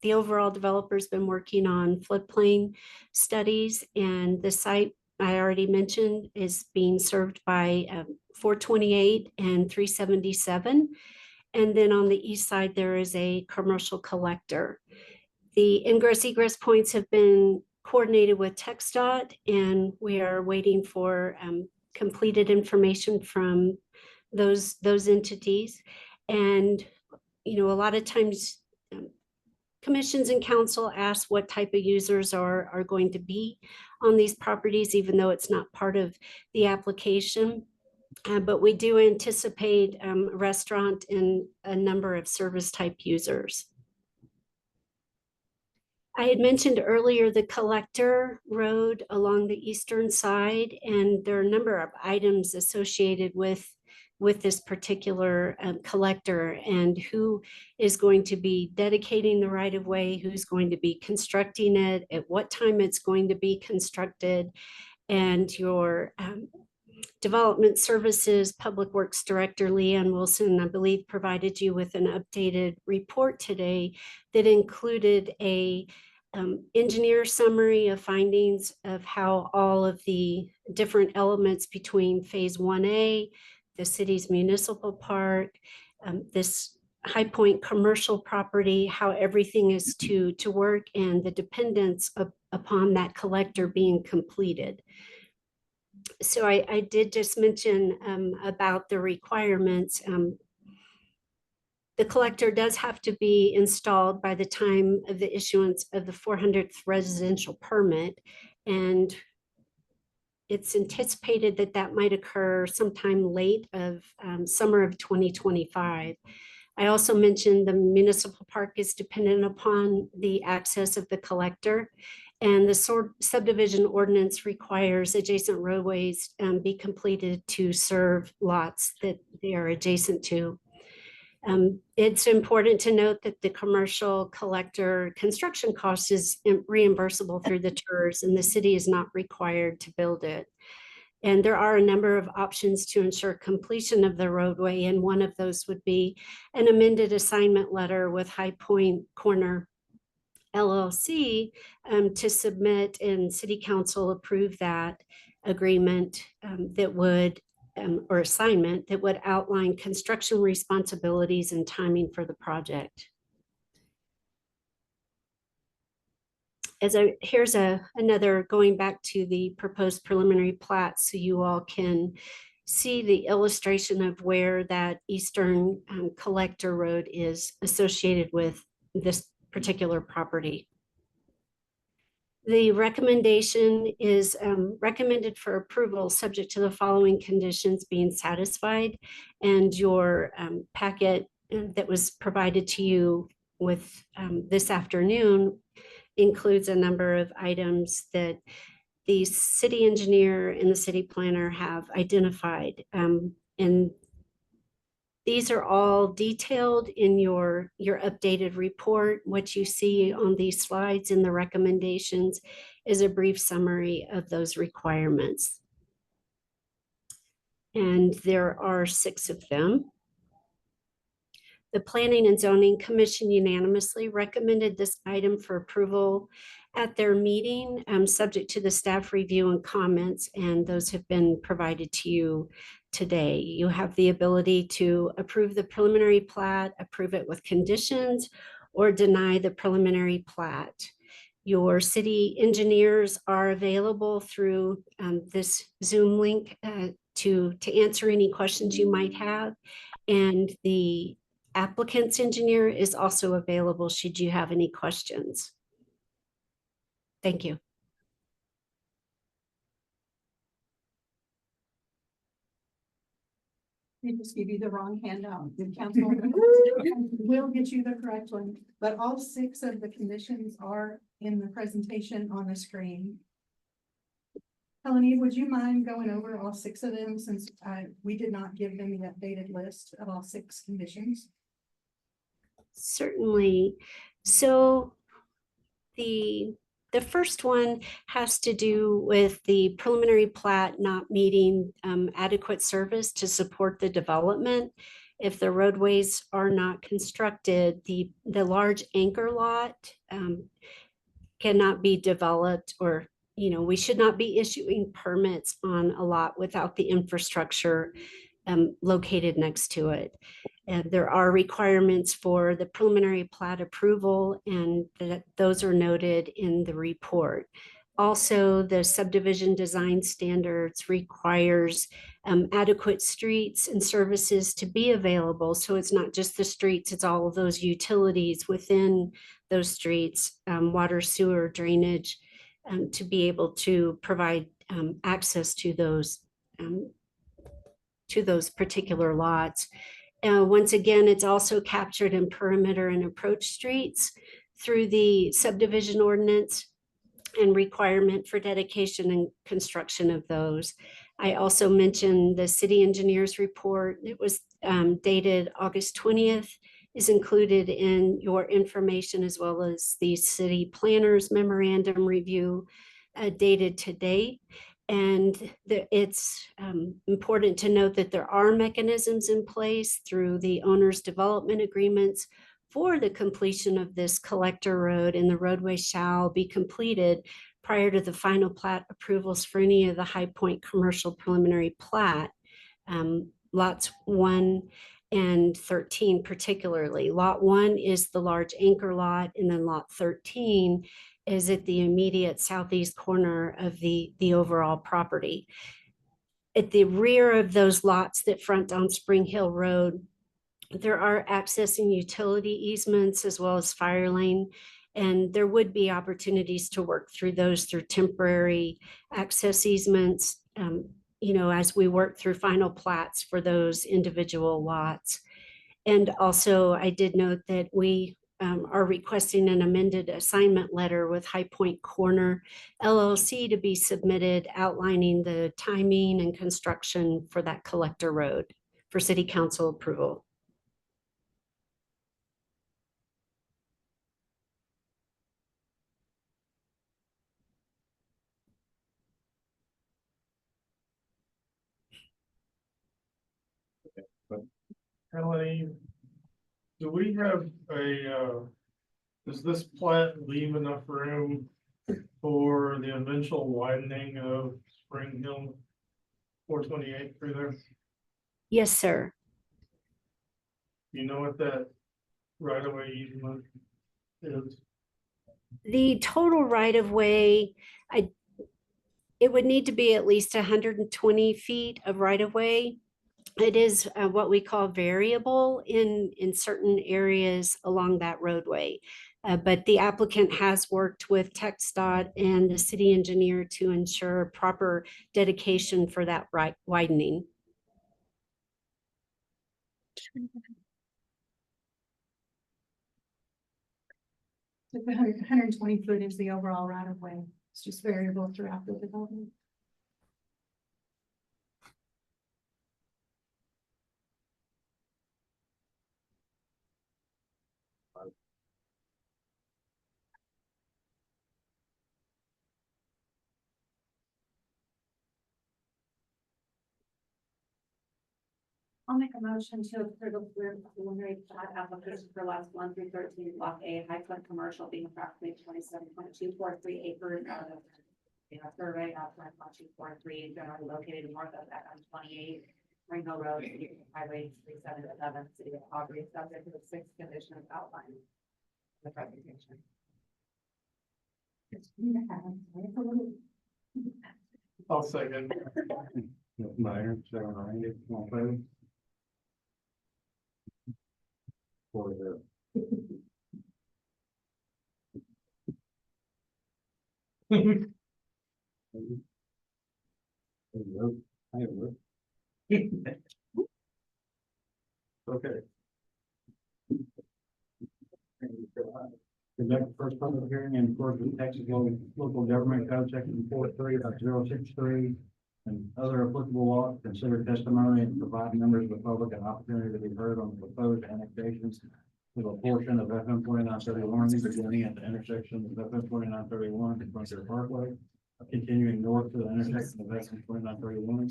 the overall developer's been working on floodplain studies, and the site I already mentioned is being served by 428 and 377. And then on the east side, there is a commercial collector. The ingress egress points have been coordinated with TxDOT, and we are waiting for completed information from those entities. And, you know, a lot of times commissions and council ask what type of users are going to be on these properties, even though it's not part of the application. But we do anticipate restaurant and a number of service type users. I had mentioned earlier the collector road along the eastern side, and there are a number of items associated with this particular collector, and who is going to be dedicating the right of way, who's going to be constructing it, at what time it's going to be constructed, and your Development Services Public Works Director Leanne Wilson, I believe, provided you with an updated report today that included a engineer summary of findings of how all of the different elements between Phase 1A, the city's municipal park, this High Point commercial property, how everything is to work, and the dependence upon that collector being completed. So I did just mention about the requirements. The collector does have to be installed by the time of the issuance of the 400th residential permit, and it's anticipated that that might occur sometime late of summer of 2025. I also mentioned the municipal park is dependent upon the access of the collector, and the subdivision ordinance requires adjacent roadways be completed to serve lots that they are adjacent to. It's important to note that the commercial collector construction cost is reimbursable through the TERS, and the city is not required to build it. And there are a number of options to ensure completion of the roadway, and one of those would be an amended assignment letter with High Point Corner LLC to submit, and City Council approve that agreement that would or assignment that would outline construction responsibilities and timing for the project. Here's another going back to the proposed preliminary plat, so you all can see the illustration of where that eastern collector road is associated with this particular property. The recommendation is recommended for approval subject to the following conditions being satisfied, and your packet that was provided to you with this afternoon includes a number of items that the city engineer and the city planner have identified. And these are all detailed in your updated report. What you see on these slides in the recommendations is a brief summary of those requirements. And there are 6 of them. The Planning and Zoning Commission unanimously recommended this item for approval at their meeting, subject to the staff review and comments, and those have been provided to you today. You have the ability to approve the preliminary plat, approve it with conditions, or deny the preliminary plat. Your city engineers are available through this Zoom link to answer any questions you might have. And the applicant's engineer is also available should you have any questions. Thank you.
They just give you the wrong handout. The council will get you the correct one, but all 6 of the conditions are in the presentation on the screen. Melanie, would you mind going over all 6 of them since we did not give them the updated list of all 6 conditions?
Certainly. So the first one has to do with the preliminary plat not meeting adequate service to support the development. If the roadways are not constructed, the large anchor lot cannot be developed, or, you know, we should not be issuing permits on a lot without the infrastructure located next to it. And there are requirements for the preliminary plat approval, and those are noted in the report. Also, the subdivision design standards requires adequate streets and services to be available. So it's not just the streets, it's all of those utilities within those streets, water, sewer, drainage, to be able to provide access to those particular lots. Once again, it's also captured in perimeter and approach streets through the subdivision ordinance and requirement for dedication and construction of those. I also mentioned the city engineer's report. It was dated August 20th, is included in your information, as well as the city planner's memorandum review dated today. And it's important to note that there are mechanisms in place through the owner's development agreements for the completion of this collector road, and the roadway shall be completed prior to the final plat approvals for any of the High Point commercial preliminary plat. Lots 1 and 13 particularly. Lot 1 is the large anchor lot, and then lot 13 is at the immediate southeast corner of the overall property. At the rear of those lots that front on Spring Hill Road, there are access and utility easements as well as fire lane, and there would be opportunities to work through those through temporary access easements, you know, as we work through final plats for those individual lots. And also, I did note that we are requesting an amended assignment letter with High Point Corner LLC to be submitted outlining the timing and construction for that collector road for city council approval.
Melanie, do we have does this plat leave enough room for the eventual widening of Spring Hill 428 through there?
Yes, sir.
You know what that right of way easement is?
The total right of way, it would need to be at least 120 feet of right of way. It is what we call variable in certain areas along that roadway. But the applicant has worked with TxDOT and the city engineer to ensure proper dedication for that right widening.
The 120 foot is the overall right of way. It's just variable throughout the development.
I'll make a motion to approve the preliminary plat application for lots 1 through 13, block A, High Point Commercial, being approximately 27.243 acres out of a survey of 1.243, generally located north of FM 28, Spring Hill Road, Highway 3711, City of Aubrey, subject to the 6 conditions outlined in the presentation.
I'll second.
Meyer, second Randy, all in favor? For the. Okay. Conduct the first public hearing in accordance with Texas local government code section 43.063 and other applicable laws, consider testimony and provide members of the public an opportunity to be heard on the proposed annexations of a portion of FM 2931 beginning at the intersection of FM 2931 and Frontier Parkway, continuing north to the intersection of FM 2931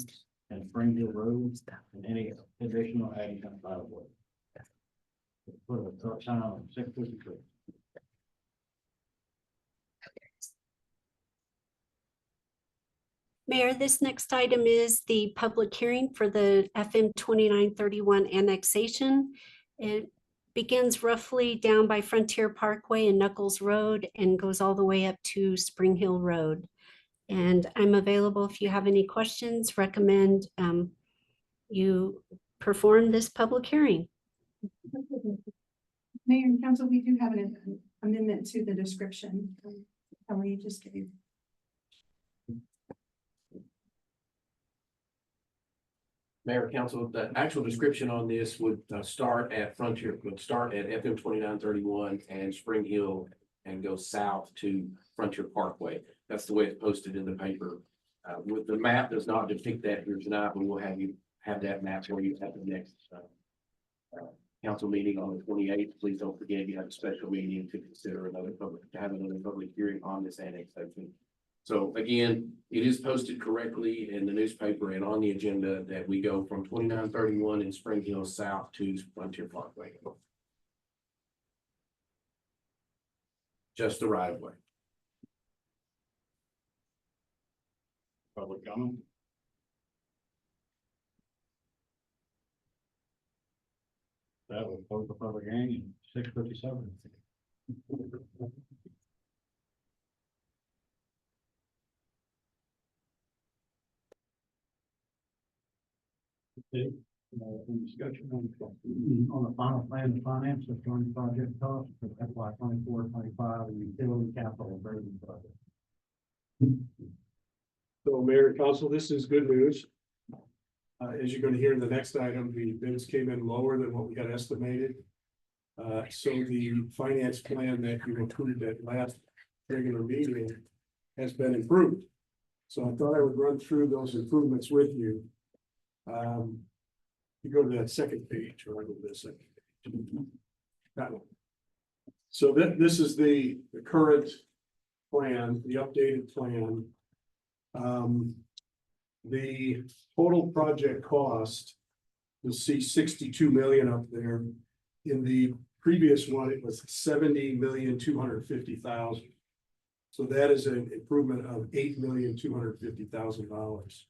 and Spring Hill Road, and any additional adding on right of way. Put a start sign on 653.
Mayor, this next item is the public hearing for the FM 2931 annexation. It begins roughly down by Frontier Parkway and Knuckles Road and goes all the way up to Spring Hill Road. And I'm available if you have any questions. Recommend you perform this public hearing.
Mayor and council, we do have an amendment to the description. Ellie just gave.
Mayor, council, the actual description on this would start at FM 2931 and Spring Hill and go south to Frontier Parkway. That's the way it's posted in the paper. With the map does not depict that here tonight, but we'll have that map for you at the next council meeting on the 28th. Please don't forget you have a special meeting to consider another public hearing on this annexation. So again, it is posted correctly in the newspaper and on the agenda that we go from 2931 in Spring Hill south to Frontier Parkway. Just the right of way.
Public comment. That will close the public hearing at 6:57. Okay, in discussion on the final plan of finance of joint project costs for FY 24-25 and utility capital improvement project.
So Mayor and Council, this is good news. As you're going to hear in the next item, the bids came in lower than what we had estimated. So the finance plan that you approved at last regular meeting has been improved. So I thought I would run through those improvements with you. You go to that second page, or I go to the second page. That one. So this is the current plan, the updated plan. The total project cost, you'll see 62 million up there. In the previous one, it was 70,250,000. So that is an improvement of $8,250,000.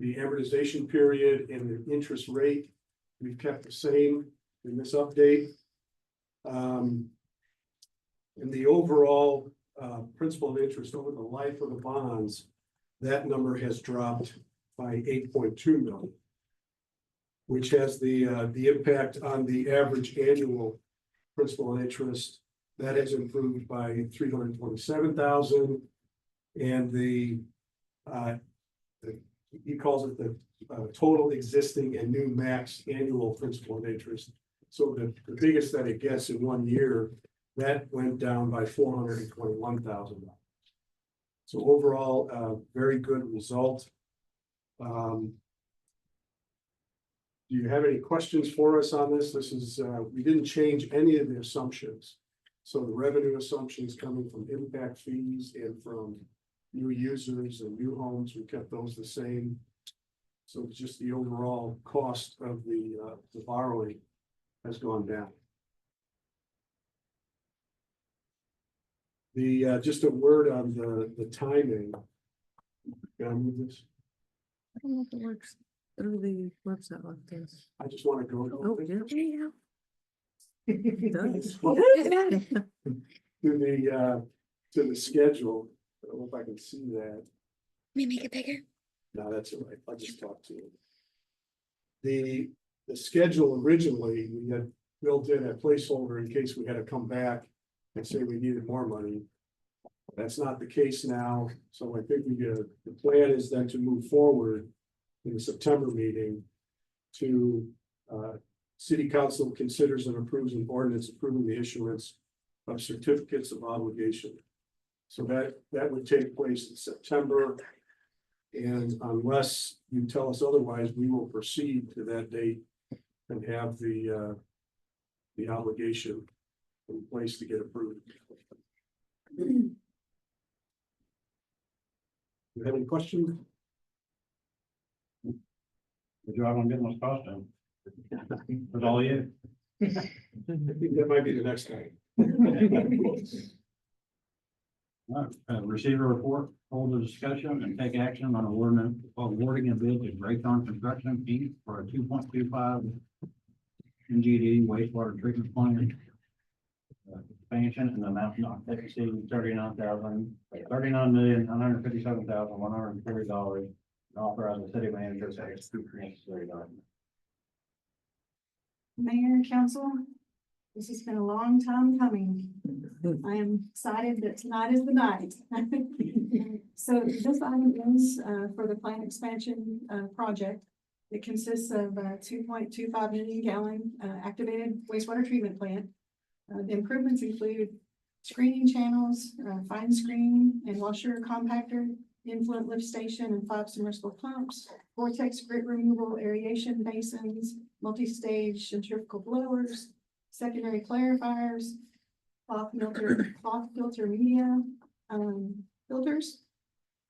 The amortization period and the interest rate, we've kept the same in this update. And the overall principal and interest over the life of the bonds, that number has dropped by 8.2 million, which has the impact on the average annual principal and interest. That has improved by 327,000, and he calls it the total existing and new max annual principal and interest. So the biggest that it gets in 1 year, that went down by 421,000. So overall, very good result. Do you have any questions for us on this? This is, we didn't change any of the assumptions. So the revenue assumptions coming from impact fees and from new users and new homes, we kept those the same. So just the overall cost of the borrowing has gone down. Just a word on the timing. Can I move this?
I don't know if it works through the website like this.
I just want to go.
Oh, yeah. It does.
To the schedule. I don't know if I can see that.
Let me make it bigger.
No, that's all right. I'll just talk to you. The schedule originally, we had built in a placeholder in case we had to come back and say we needed more money. That's not the case now, so I think the plan is then to move forward in the September meeting to, city council considers and approves an ordinance approving the issuance of certificates of obligation. So that would take place in September. And unless you tell us otherwise, we will proceed to that date and have the obligation in place to get approved. You have any questions?
Good job on getting those costumes. That's all you.
I think that might be the next time.
Receiver report, hold a discussion and take action on awarding a bid to Graycon Construction Inc. for a 2.25 MGD wastewater treatment plant expansion in the amount not to exceed $39,157,140, and authorize the city manager to execute necessary documents.
Mayor, council, this has been a long time coming. I am excited that tonight is the night. So this item is for the plant expansion project. It consists of a 2.25 million gallon activated wastewater treatment plant. The improvements include screening channels, fine screen and washer compactor, influent lift station and 5 submersible pumps, vortex grit removal aeration basins, multi-stage centrifugal blowers, secondary clarifiers, cloth filter media, filters,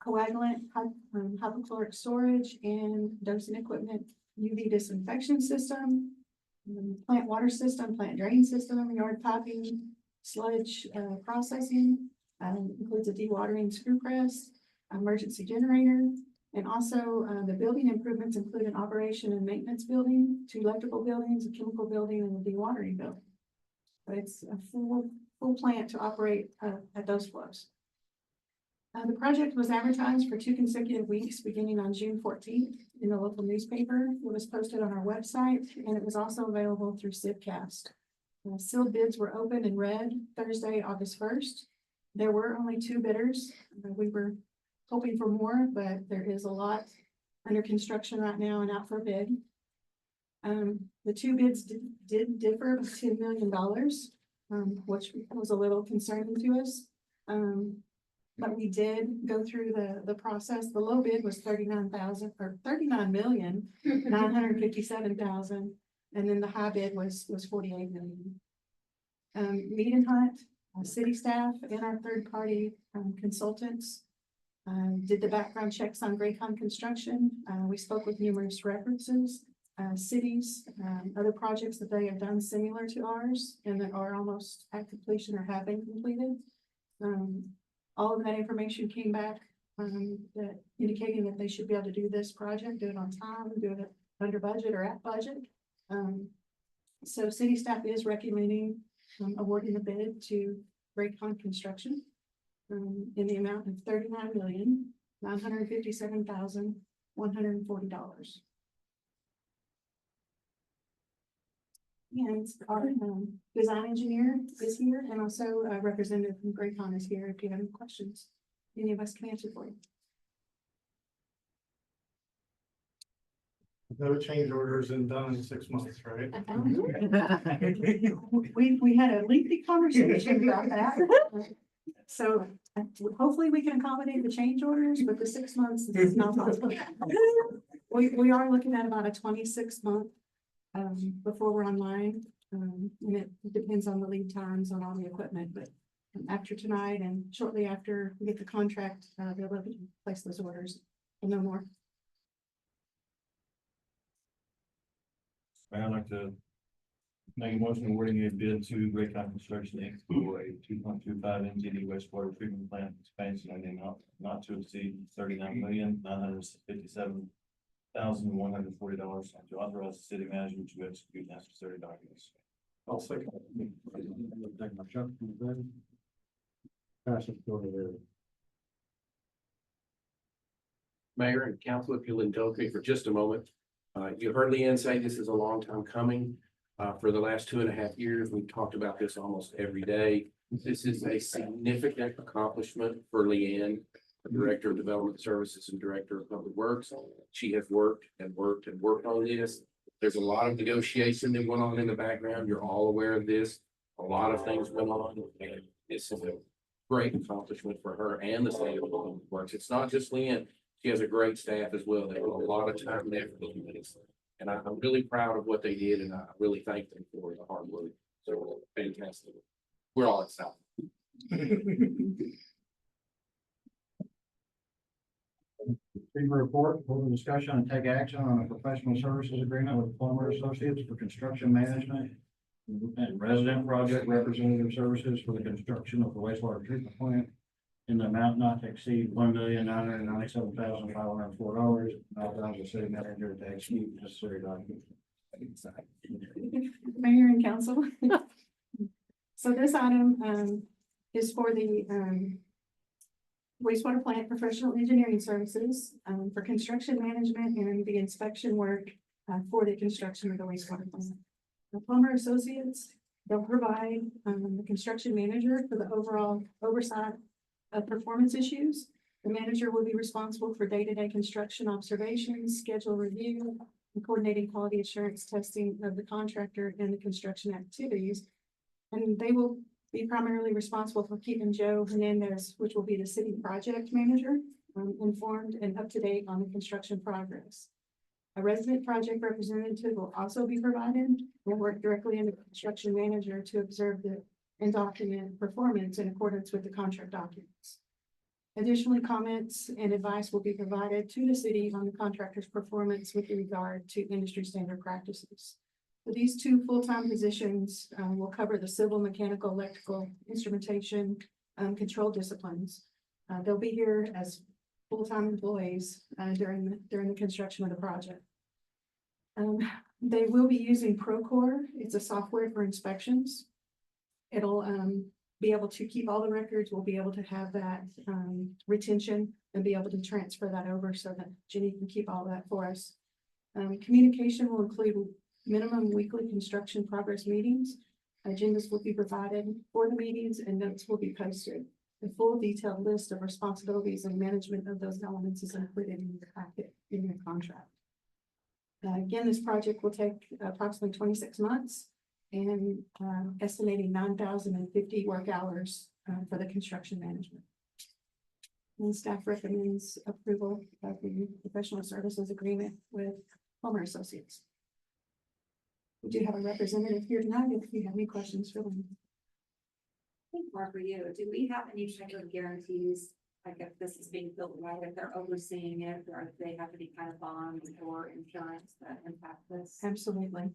coagulant, hypochloric storage and dosing equipment, UV disinfection system, plant water system, plant drain system, yard piping, sludge processing, includes a dewatering screw press, emergency generator, and also the building improvements include an operation and maintenance building, 2 electrical buildings, a chemical building, and a dewatering building. So it's a full plant to operate at those flows. The project was advertised for 2 consecutive weeks, beginning on June 14th in the local newspaper. It was posted on our website, and it was also available through Sibcast. Sealed bids were opened and read Thursday, August 1st. There were only 2 bidders. We were hoping for more, but there is a lot under construction right now and out for bid. The 2 bids did differ by $10 million, which was a little concerning to us. But we did go through the process. The low bid was $39,957,000, and then the high bid was $48 million. Mead and Hunt, city staff, and our third-party consultants did the background checks on Graycon Construction. We spoke with numerous references, cities, other projects that they have done similar to ours and that are almost at completion or have been completed. All of that information came back that indicating that they should be able to do this project, do it on time, do it under budget or at budget. So city staff is recommending awarding the bid to Graycon Construction in the amount of $39,957,140. And our design engineer is here, and also a representative from Graycon is here if you have any questions. Any of us can answer for you.
No change orders and done in 6 months, right?
We had a lengthy conversation about that. So hopefully we can accommodate the change orders, but the 6 months is not possible. We are looking at about a 26-month before we're online. And it depends on the lead times on all the equipment, but after tonight and shortly after we get the contract, they'll be able to place those orders and no more.
I'd like to make a motion awarding a bid to Graycon Construction Inc. for a 2.25 MGD wastewater treatment plant expansion in the amount not to exceed $39,957,140, and to authorize the city manager to execute necessary documents.
I'll second. Take my shot. Pass it over there.
Mayor and council, if you'll indulge me for just a moment. You heard Leanne say this is a long time coming. For the last 2.5 years, we've talked about this almost every day. This is a significant accomplishment for Leanne, the Director of Development Services and Director of Public Works. She has worked and worked and worked on this. There's a lot of negotiation that went on in the background. You're all aware of this. A lot of things went on, and this is a great accomplishment for her and the state of Public Works. It's not just Leanne. She has a great staff as well. They put a lot of time and effort into this. And I'm really proud of what they did, and I really thank them for the hard work. So fantastic. We're all excited.
FEMA report, board discussion and take action on a professional services agreement with Plummer Associates for construction management and resident project representative services for the construction of the wastewater treatment plant in the amount not to exceed $1,997,504. Authorize the city manager to execute necessary documents.
Mayor and council. So this item, is for the, wastewater plant professional engineering services, for construction management and the inspection work, for the construction of the wastewater plant. The Plummer Associates, they'll provide, the construction manager for the overall oversight of performance issues. The manager will be responsible for day-to-day construction observations, schedule review, and coordinating quality assurance testing of the contractor and the construction activities. And they will be primarily responsible for keeping Joe Hernandez, which will be the city project manager, informed and up to date on the construction progress. A resident project representative will also be provided, will work directly in the construction manager to observe and document performance in accordance with the contract documents. Additionally, comments and advice will be provided to the city on the contractor's performance with regard to industry standard practices. So these two full-time positions will cover the civil, mechanical, electrical, instrumentation, control disciplines. They'll be here as full-time employees during the construction of the project. They will be using Procore. It's a software for inspections. It'll be able to keep all the records. We'll be able to have that retention and be able to transfer that over so that Jenny can keep all that for us. Communication will include minimum weekly construction progress meetings. Agendas will be provided for the meetings and notes will be posted. The full detailed list of responsibilities and management of those elements is included in your packet in your contract. Again, this project will take approximately 26 months and estimating 9,050 work hours for the construction management. And staff recommends approval of the professional services agreement with Plummer Associates. We do have a representative here tonight if you have any questions for them.
I think more for you. Do we have any type of guarantees, like if this is being built right, if they're overseeing it, or if they have any kind of bonds or insurance that impact this?
Absolutely.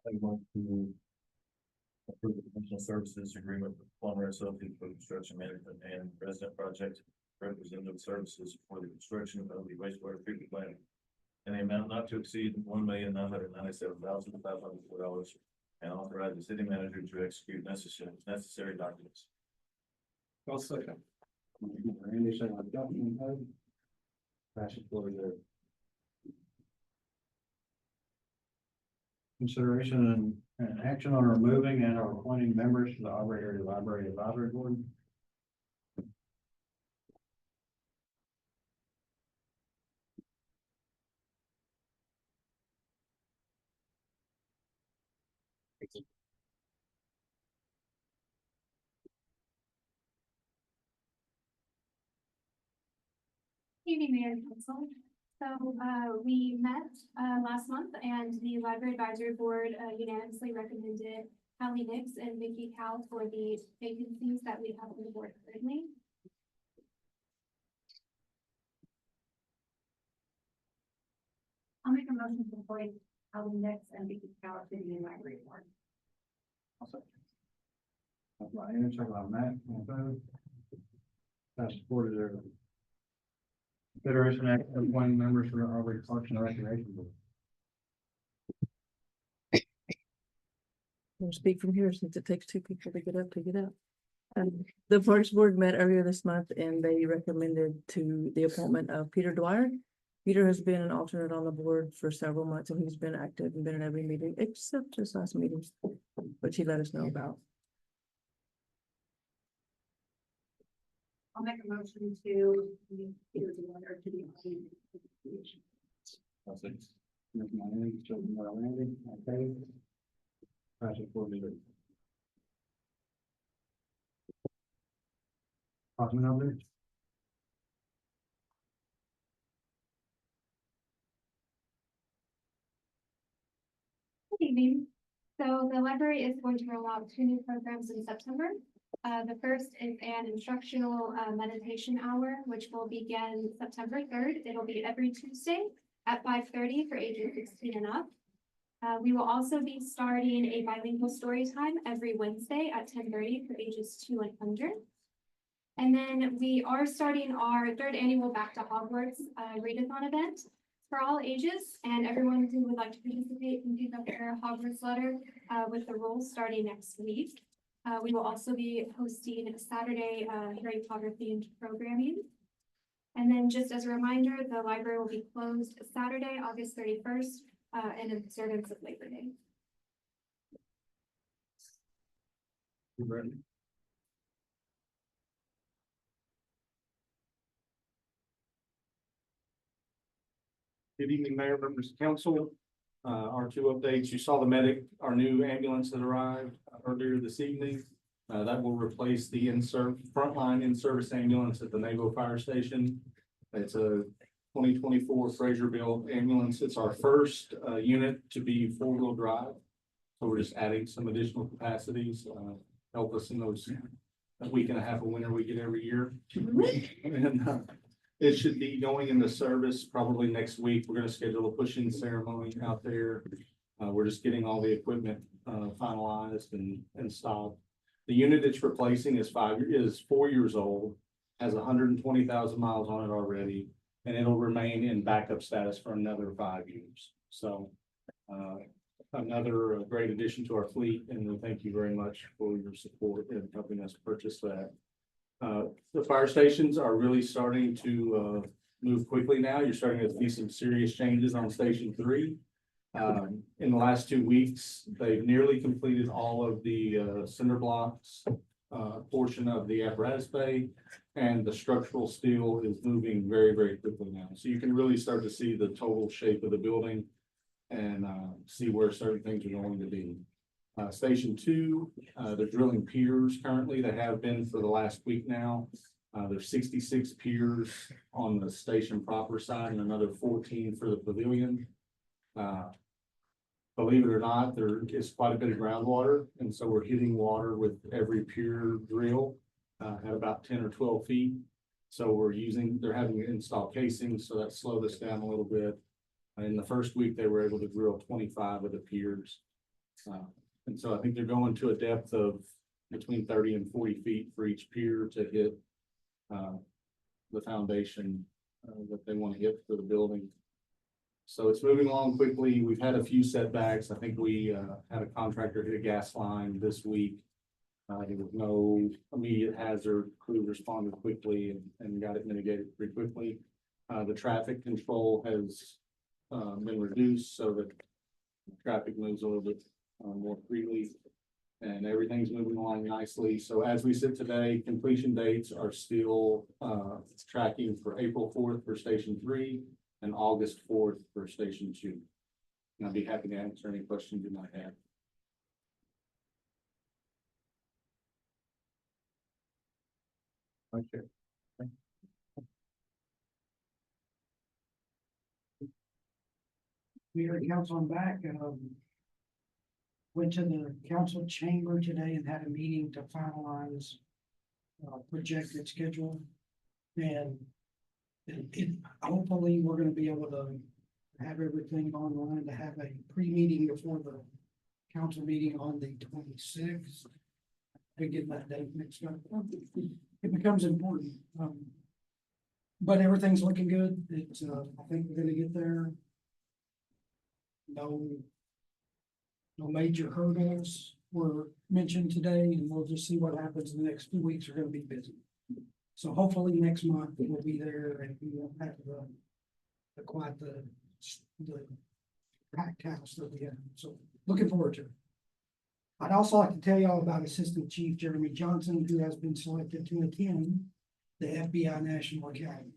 I want to approve the professional services agreement with Plummer Associates for construction management and resident project representative services for the construction of the wastewater treatment plant. And the amount not to exceed $1,997,504 and authorize the city manager to execute necessary documents.
I'll second. Randy said I've got one. Pass it forward there. Consideration and action on removing and or appointing members to the Aubrey Area Library Advisory Board.
Evening, Mayor and Council. So we met last month and the Library Advisory Board unanimously recommended Hallie Nix and Vicky Cal for the vacancies that we have on the board currently. I'll make a motion to appoint Hallie Nix and Vicky Cal to the Library Board.
That's my answer on that. That's supported there. Consideration action appointing members for the Aubrey Parks and Recreation Board.
I'll speak from here since it takes two people to get up to get up. The Parks Board met earlier this month and they recommended to the appointment of Peter Dwyer. Peter has been an alternate on the board for several months and he's been active and been at every meeting except his last meeting, which he let us know about.
I'll make a motion to. Peter Dwyer to the.
Okay. Project coordinator. Councilman.
Good evening. So the library is going to roll out 2 new programs in September. The first is an instructional meditation hour, which will begin September 3rd. It'll be every Tuesday at 5:30 for ages 16 and up. We will also be starting a bilingual story time every Wednesday at 10:30 for ages 2 and under. And then we are starting our 3rd annual Back to Hogwarts readathon event for all ages, and everyone who would like to participate can pick up their Hogwarts letter with the rules starting next week. We will also be hosting a Saturday Harry Potter themed programming. And then just as a reminder, the library will be closed Saturday, August 31st, in observance of Labor Day.
Good evening, Mayor, members of council. Our 2 updates, you saw the medic, our new ambulance that arrived earlier this evening. That will replace the frontline in-service ambulance at the Naval Fire Station. It's a 2024 Fraser-built ambulance. It's our first unit to be 4-wheel drive. So we're just adding some additional capacities, help us in those a week and a half of winter we get every year. And it should be going into service probably next week. We're gonna schedule a push-in ceremony out there. We're just getting all the equipment finalized and stopped. The unit it's replacing is 4 years old, has 120,000 miles on it already, and it'll remain in backup status for another 5 years. So another great addition to our fleet, and we thank you very much for your support in helping us purchase that. The fire stations are really starting to move quickly now. You're starting to see some serious changes on Station 3. In the last 2 weeks, they've nearly completed all of the cinder blocks portion of the apparatus bay, and the structural steel is moving very, very quickly now. So you can really start to see the total shape of the building and see where certain things are going to be. Station 2, they're drilling piers currently. They have been for the last week now. There's 66 piers on the station proper side and another 14 for the pavilion. Believe it or not, there is quite a bit of groundwater, and so we're hitting water with every pier drill at about 10 or 12 feet. So they're having to install casings, so that slowed us down a little bit. In the first week, they were able to drill 25 of the piers. And so I think they're going to a depth of between 30 and 40 feet for each pier to hit the foundation that they want to hit for the building. So it's moving along quickly. We've had a few setbacks. I think we had a contractor hit a gas line this week. There was no immediate hazard. Crew responded quickly and got it mitigated pretty quickly. The traffic control has been reduced so that traffic moves a little bit more freely, and everything's moving along nicely. So as we sit today, completion dates are still tracking for April 4th for Station 3 and August 4th for Station 2. And I'd be happy to answer any questions you might have. Okay.
Mayor and council, I'm back. Went to the council chamber today and had a meeting to finalize projected schedule. And hopefully we're gonna be able to have everything online to have a pre-meeting before the council meeting on the 26th. To get that date mixed up. It becomes important. But everything's looking good. It's I think we're gonna get there. No major hurdles. were mentioned today, and we'll just see what happens. The next 2 weeks are gonna be busy. So hopefully next month we'll be there and we won't have quite the packed house that we have. So looking forward to it. I'd also like to tell y'all about Assistant Chief Jeremy Johnson, who has been selected to attend the FBI National Academy.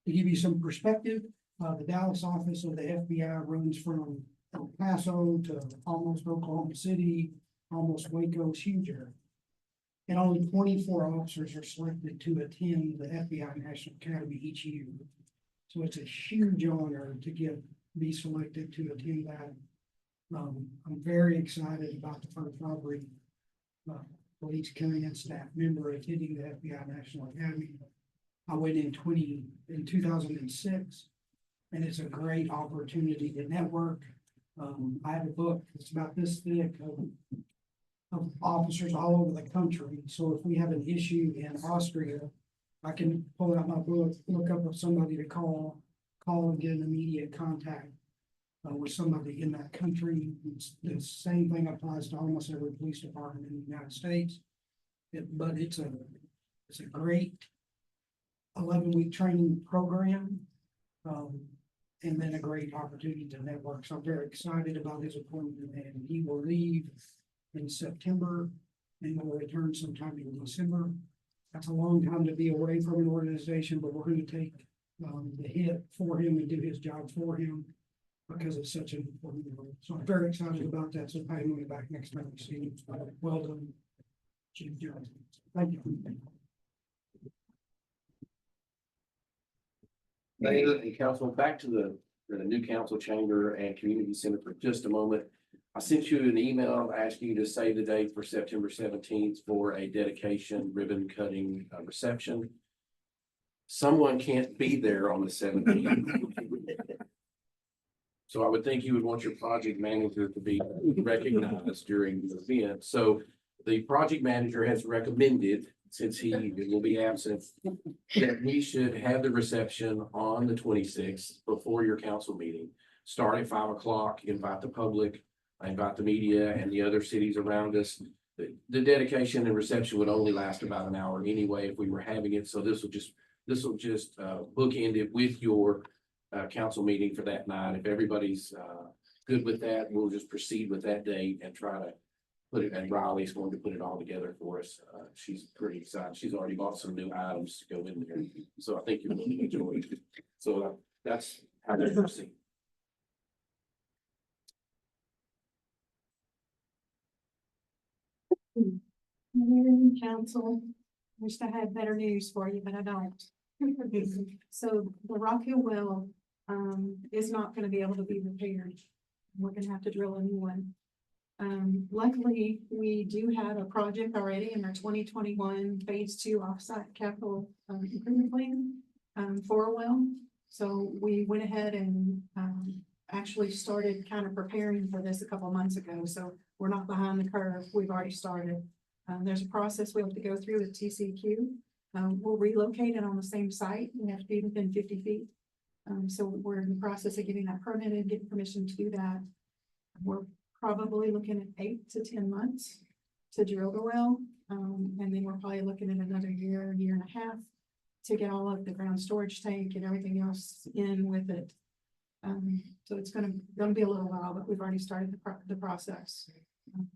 To give you some perspective, the Dallas office of the FBI runs from El Paso to almost Oklahoma City, almost Waco, it's huge area. And only 24 officers are selected to attend the FBI National Academy each year. So it's a huge honor to be selected to attend that. I'm very excited about the first robbery. Police command staff member attending the FBI National Academy. I went in 2006, and it's a great opportunity to network. I have a book that's about this thick of officers all over the country. So if we have an issue in Austria, I can pull out my book, look up somebody to call and get an immediate contact with somebody in that country. The same thing applies to almost every police department in the United States. But it's a great 11-week training program. And then a great opportunity to network. So I'm very excited about his appointment, and he will leave in September and will return sometime in December. That's a long time to be away from an organization, but we're going to take the hit for him and do his job for him because it's such an important role. So I'm very excited about that. So I'm going back next time we see him. Well done, Chief Johnson. Thank you.
Mayor and council, back to the new council chamber and community center for just a moment. I sent you an email asking you to save the date for September 17th for a dedication ribbon cutting reception. Someone can't be there on the 17th. So I would think you would want your project manager to be recognized during the event. So the project manager has recommended, since he will be absent, that we should have the reception on the 26th before your council meeting. Start at 5 o'clock, invite the public, invite the media and the other cities around us. The dedication and reception would only last about an hour anyway if we were having it. So this will just bookend it with your council meeting for that night. If everybody's good with that, we'll just proceed with that date and try to put it, and Riley's going to put it all together for us. She's pretty excited. She's already bought some new items to go in there. So I think you're going to enjoy it. So that's how they proceed.
Mayor and council, wish I had better news for you, but I don't. So the Rock Hill well, is not gonna be able to be repaired. We're gonna have to drill a new one. Luckily, we do have a project already in our 2021 phase 2 offsite capital improvement plan, for a well. So we went ahead and, actually started kind of preparing for this a couple of months ago. So we're not behind the curve. We've already started. There's a process we have to go through with TCQ. We'll relocate it on the same site. We have to be within 50 feet. So we're in the process of getting that permitted, getting permission to do that. We're probably looking at 8 to 10 months to drill the well. And then we're probably looking at another year and a half to get all of the ground storage tank and everything else in with it. So it's gonna be a little while, but we've already started the process.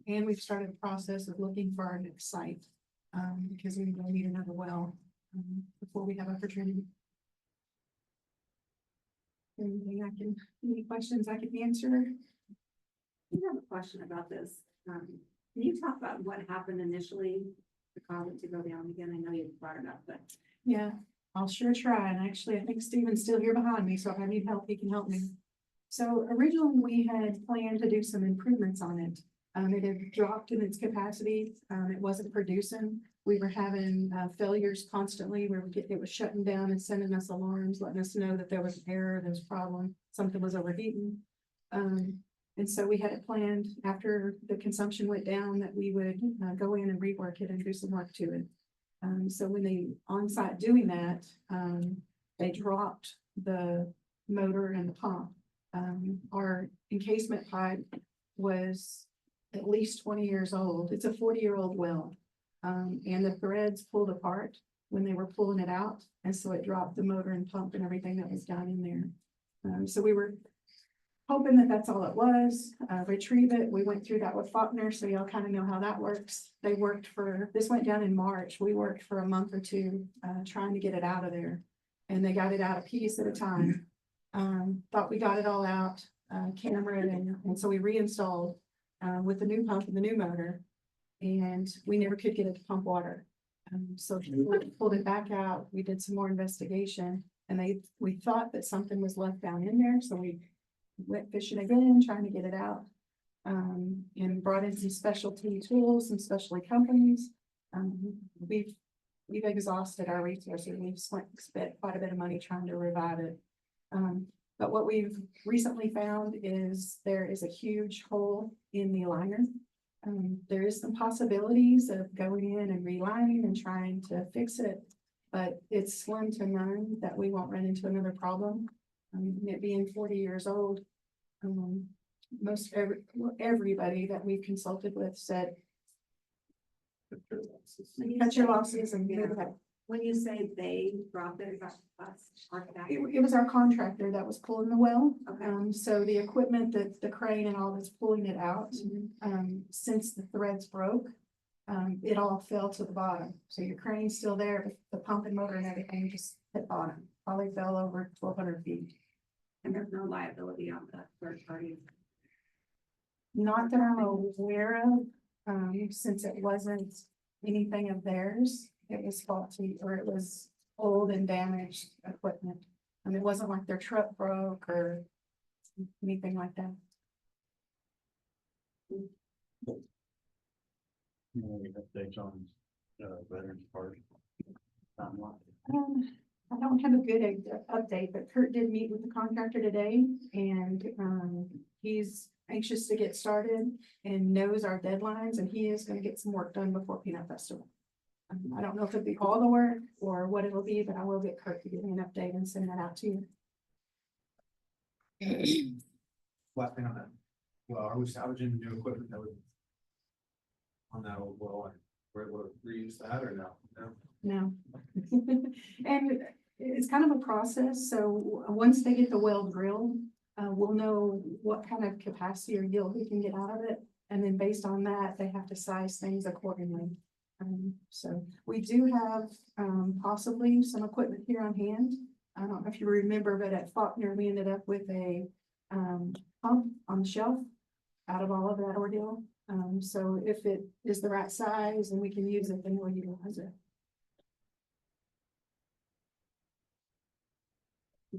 And we've started the process of looking for our next site, because we will need another well, before we have opportunity. Any questions I can answer?
I have a question about this. Can you talk about what happened initially to cause it to go down again? I know you brought it up, but.
Yeah, I'll sure try. And actually, I think Steven's still here behind me, so if I need help, he can help me. So originally, we had planned to do some improvements on it. It had dropped in its capacity. It wasn't producing. We were having failures constantly. It was shutting down and sending us alarms, letting us know that there was an error, there was a problem, something was overheating. And so we had it planned after the consumption went down that we would go in and rework it and do some work to it. So when they on site doing that, they dropped the motor and the pump. Our encasement pipe was at least 20 years old. It's a 40-year-old well. And the threads pulled apart when they were pulling it out. And so it dropped the motor and pump and everything that was down in there. So we were hoping that that's all it was, retrieve it. We went through that with Faulkner, so y'all kind of know how that works. They worked this went down in March. We worked for a month or two, trying to get it out of there. And they got it out a piece at a time. Thought we got it all out, camera, and so we reinstalled, with the new pump and the new motor. And we never could get it to pump water. So we pulled it back out. We did some more investigation, and we thought that something was left down in there, so we went fishing again, trying to get it out. And brought in some specialty tools, some specialty companies. We've exhausted our resources. We've spent quite a bit of money trying to revive it. But what we've recently found is there is a huge hole in the liner. There is some possibilities of going in and relining and trying to fix it, but it's slim to none that we won't run into another problem. It being 40 years old, everybody that we've consulted with said, cut your losses and get it back.
When you say they dropped it, about us,
It was our contractor that was pulling the well.
Okay.
So the equipment that the crane and all that's pulling it out, since the threads broke, it all fell to the bottom. So your crane's still there, but the pump and motor and everything just hit bottom, probably fell over 1,200 feet.
and there's no liability on the third party.
Not that I'm aware of, since it wasn't anything of theirs. It was faulty, or it was old and damaged equipment. And it wasn't like their truck broke or anything like that.
Updates on, Veterans Park.
I don't have a good update, but Kurt did meet with the contractor today, and he's anxious to get started and knows our deadlines, and he is gonna get some work done before Peanut Festival. I don't know if it'll be all the work or what it'll be, but I will get Kurt to give me an update and send that out to you.
Last thing on that. Well, I was salvaging new equipment that was on that old well, and we're able to reuse that or no?
No. And it's kind of a process, so once they get the well drilled, we'll know what kind of capacity or yield we can get out of it. And then based on that, they have to size things accordingly. So we do have, possibly some equipment here on hand. I don't know if you remember, but at Faulkner, we ended up with a, pump on the shelf out of all of that ordeal. So if it is the right size and we can use it, then we'll utilize it.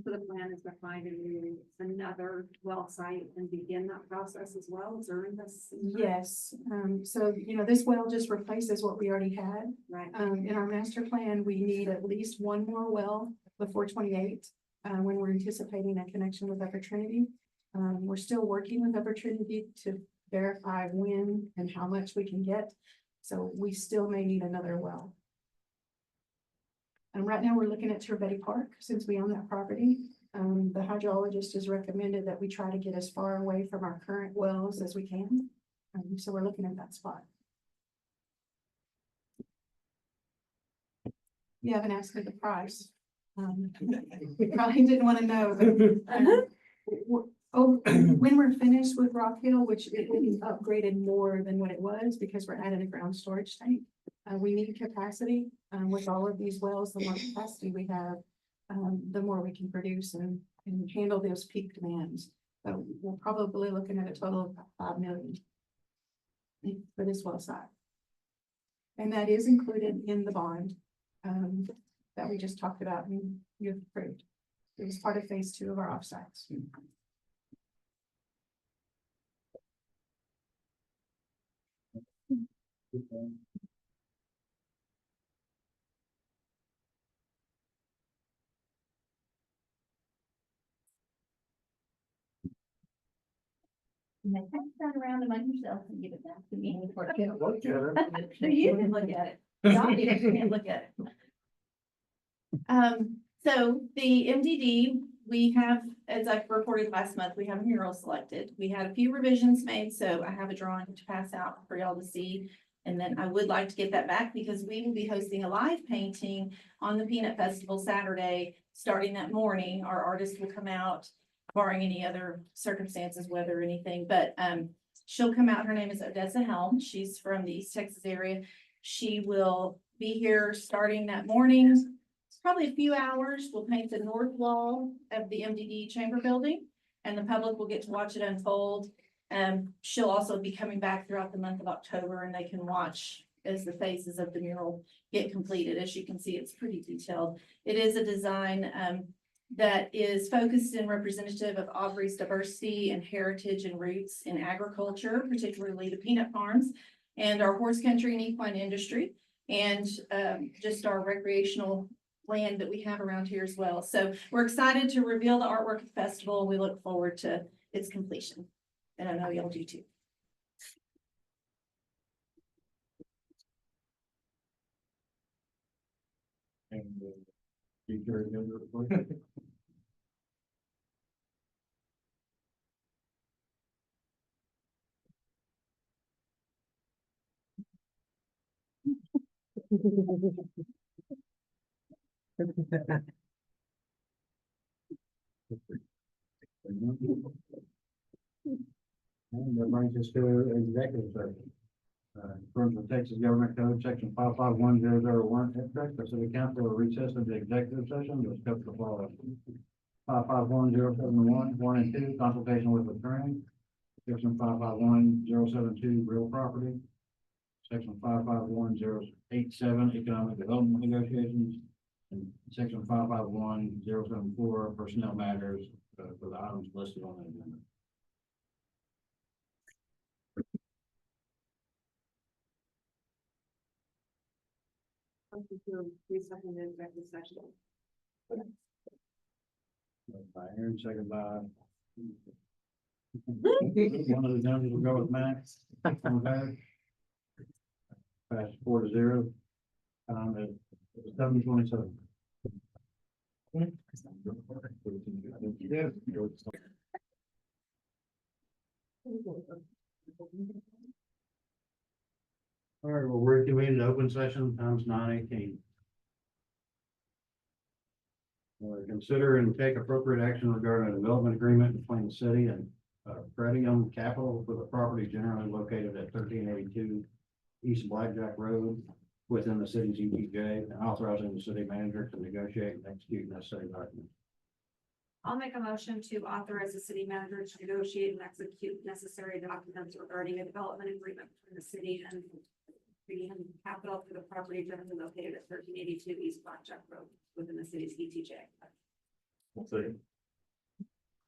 So the plan is to find another well site and begin that process as well during this.
Yes, so, this well just replaces what we already had.
Right.
In our master plan, we need at least one more well before 28, when we're anticipating a connection with Upper Trinity. We're still working with Upper Trinity to verify when and how much we can get. So we still may need another well. And right now we're looking at Turbetti Park, since we own that property. The hydrologist has recommended that we try to get as far away from our current wells as we can. So we're looking at that spot. You haven't asked me the price. You probably didn't want to know. But, when we're finished with Rock Hill, which it will be upgraded more than what it was because we're adding a ground storage tank. We need capacity, with all of these wells. The more capacity we have, the more we can produce and handle those peak demands. So we're probably looking at a total of about 5 million for this well site. And that is included in the bond, that we just talked about and you've approved. It was part of phase 2 of our offsites.
Turn around among yourself and give it back to me.
Can't look at her.
So you can look at it. Y'all can't look at it. So the MDD
we have, as I reported last month, we have a mural selected. We had a few revisions made, so I have a drawing to pass out for y'all to see. And then I would like to get that back because we will be hosting a live painting on the Peanut Festival Saturday, starting that morning. Our artist will come out, barring any other circumstances, weather or anything, but, she'll come out. Her name is Odessa Helm. She's from the East Texas area. She will be here starting that morning. It's probably a few hours. We'll paint the north wall of the MDD chamber building and the public will get to watch it unfold. She'll also be coming back throughout the month of October and they can watch as the phases of the mural get completed. As you can see, it's pretty detailed. It is a design, that is focused and representative of Aubrey's diversity and heritage and roots in agriculture, particularly the peanut farms and our horse country and equine industry, and just our recreational land that we have around here as well. So we're excited to reveal the artwork at the festival. We look forward to its completion. And I know y'all do too.
And, be very good.
And that brings us to executive session. According to Texas Government Code, section 551001, the city council will recess into executive session to discuss the following. 551071, 1 and 2, consultation with attorney. Section 551072, real property. Section 551087, economic development negotiations. And section 551074, personnel matters, for the items listed on the agenda.
Executive session.
By Aaron, second by. One of the numbers will go with Max. Okay. Pass 4-0. At 7:27. All right, we'll reconvene in open session, times 9:18. Consider and take appropriate action regarding a development agreement between the city and Pretium Capital for the property generally located at 1382 East Blackjack Road within the city's ETJ, and authorizing the city manager to negotiate and execute necessary documents.
I'll make a motion to authorize the city manager to negotiate and execute necessary documents regarding a development agreement between the city and Pretium Capital for the property generally located at 1382 East Blackjack Road within the city's ETJ.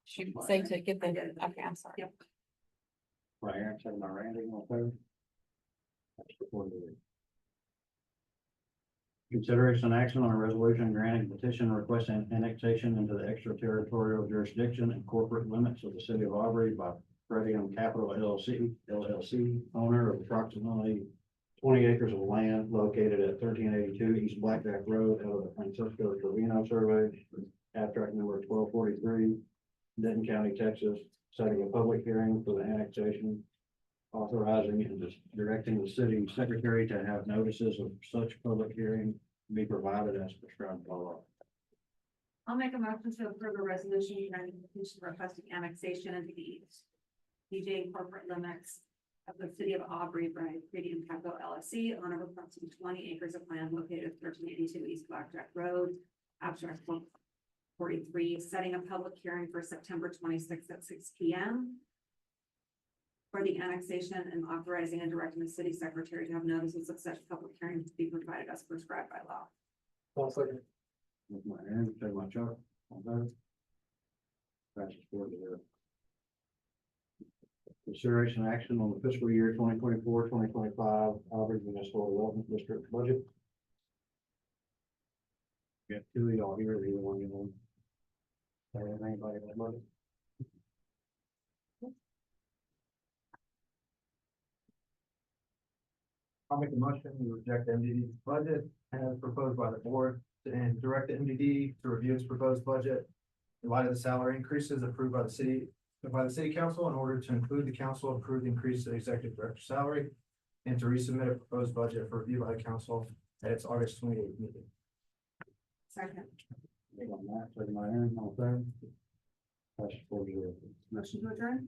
Should say to get the, okay, I'm sorry.
Yep.
By Aaron, second by Randy, all in favor? That's recorded. Consideration and action on a resolution granting petition requesting annexation into the extraterritorial jurisdiction and corporate limits of the city of Aubrey by Pretium Capital LLC, owner of approximately 20 acres of land located at 1382 East Blackjack Road out of the Francisco Trevino survey, abstract number 1243, Denton County, Texas, setting a public hearing for the annexation, authorizing and directing the city secretary to have notices of such public hearing be provided as prescribed by law.
I'll make a motion to approve a resolution granting petition requesting annexation into the ETJ corporate limits of the city of Aubrey by Pretium Capital LLC, owner of approximately 20 acres of land located at 1382 East Blackjack Road, abstract 143, setting a public hearing for September 26th at 6 p.m. for the annexation and authorizing and directing the city secretary to have notices of such public hearing to be provided as prescribed by law.
Second. With my Aaron, second by Chuck, all in favor? Passes 4-0. Consideration action on the fiscal year 2024-2025 Aubrey Municipal Development District budget. We got two of y'all here, either one you want. Anybody got money?
I'll make a motion to reject the MDD's budget as proposed by the board and direct the MDD to review its proposed budget in light of the salary increases approved by the city council, in order to include the council approved increase to the executive director salary, and to resubmit a proposed budget for review by the council at its August 28th meeting.
Second.
On that, second by Aaron, all fair. Motion to adjourn.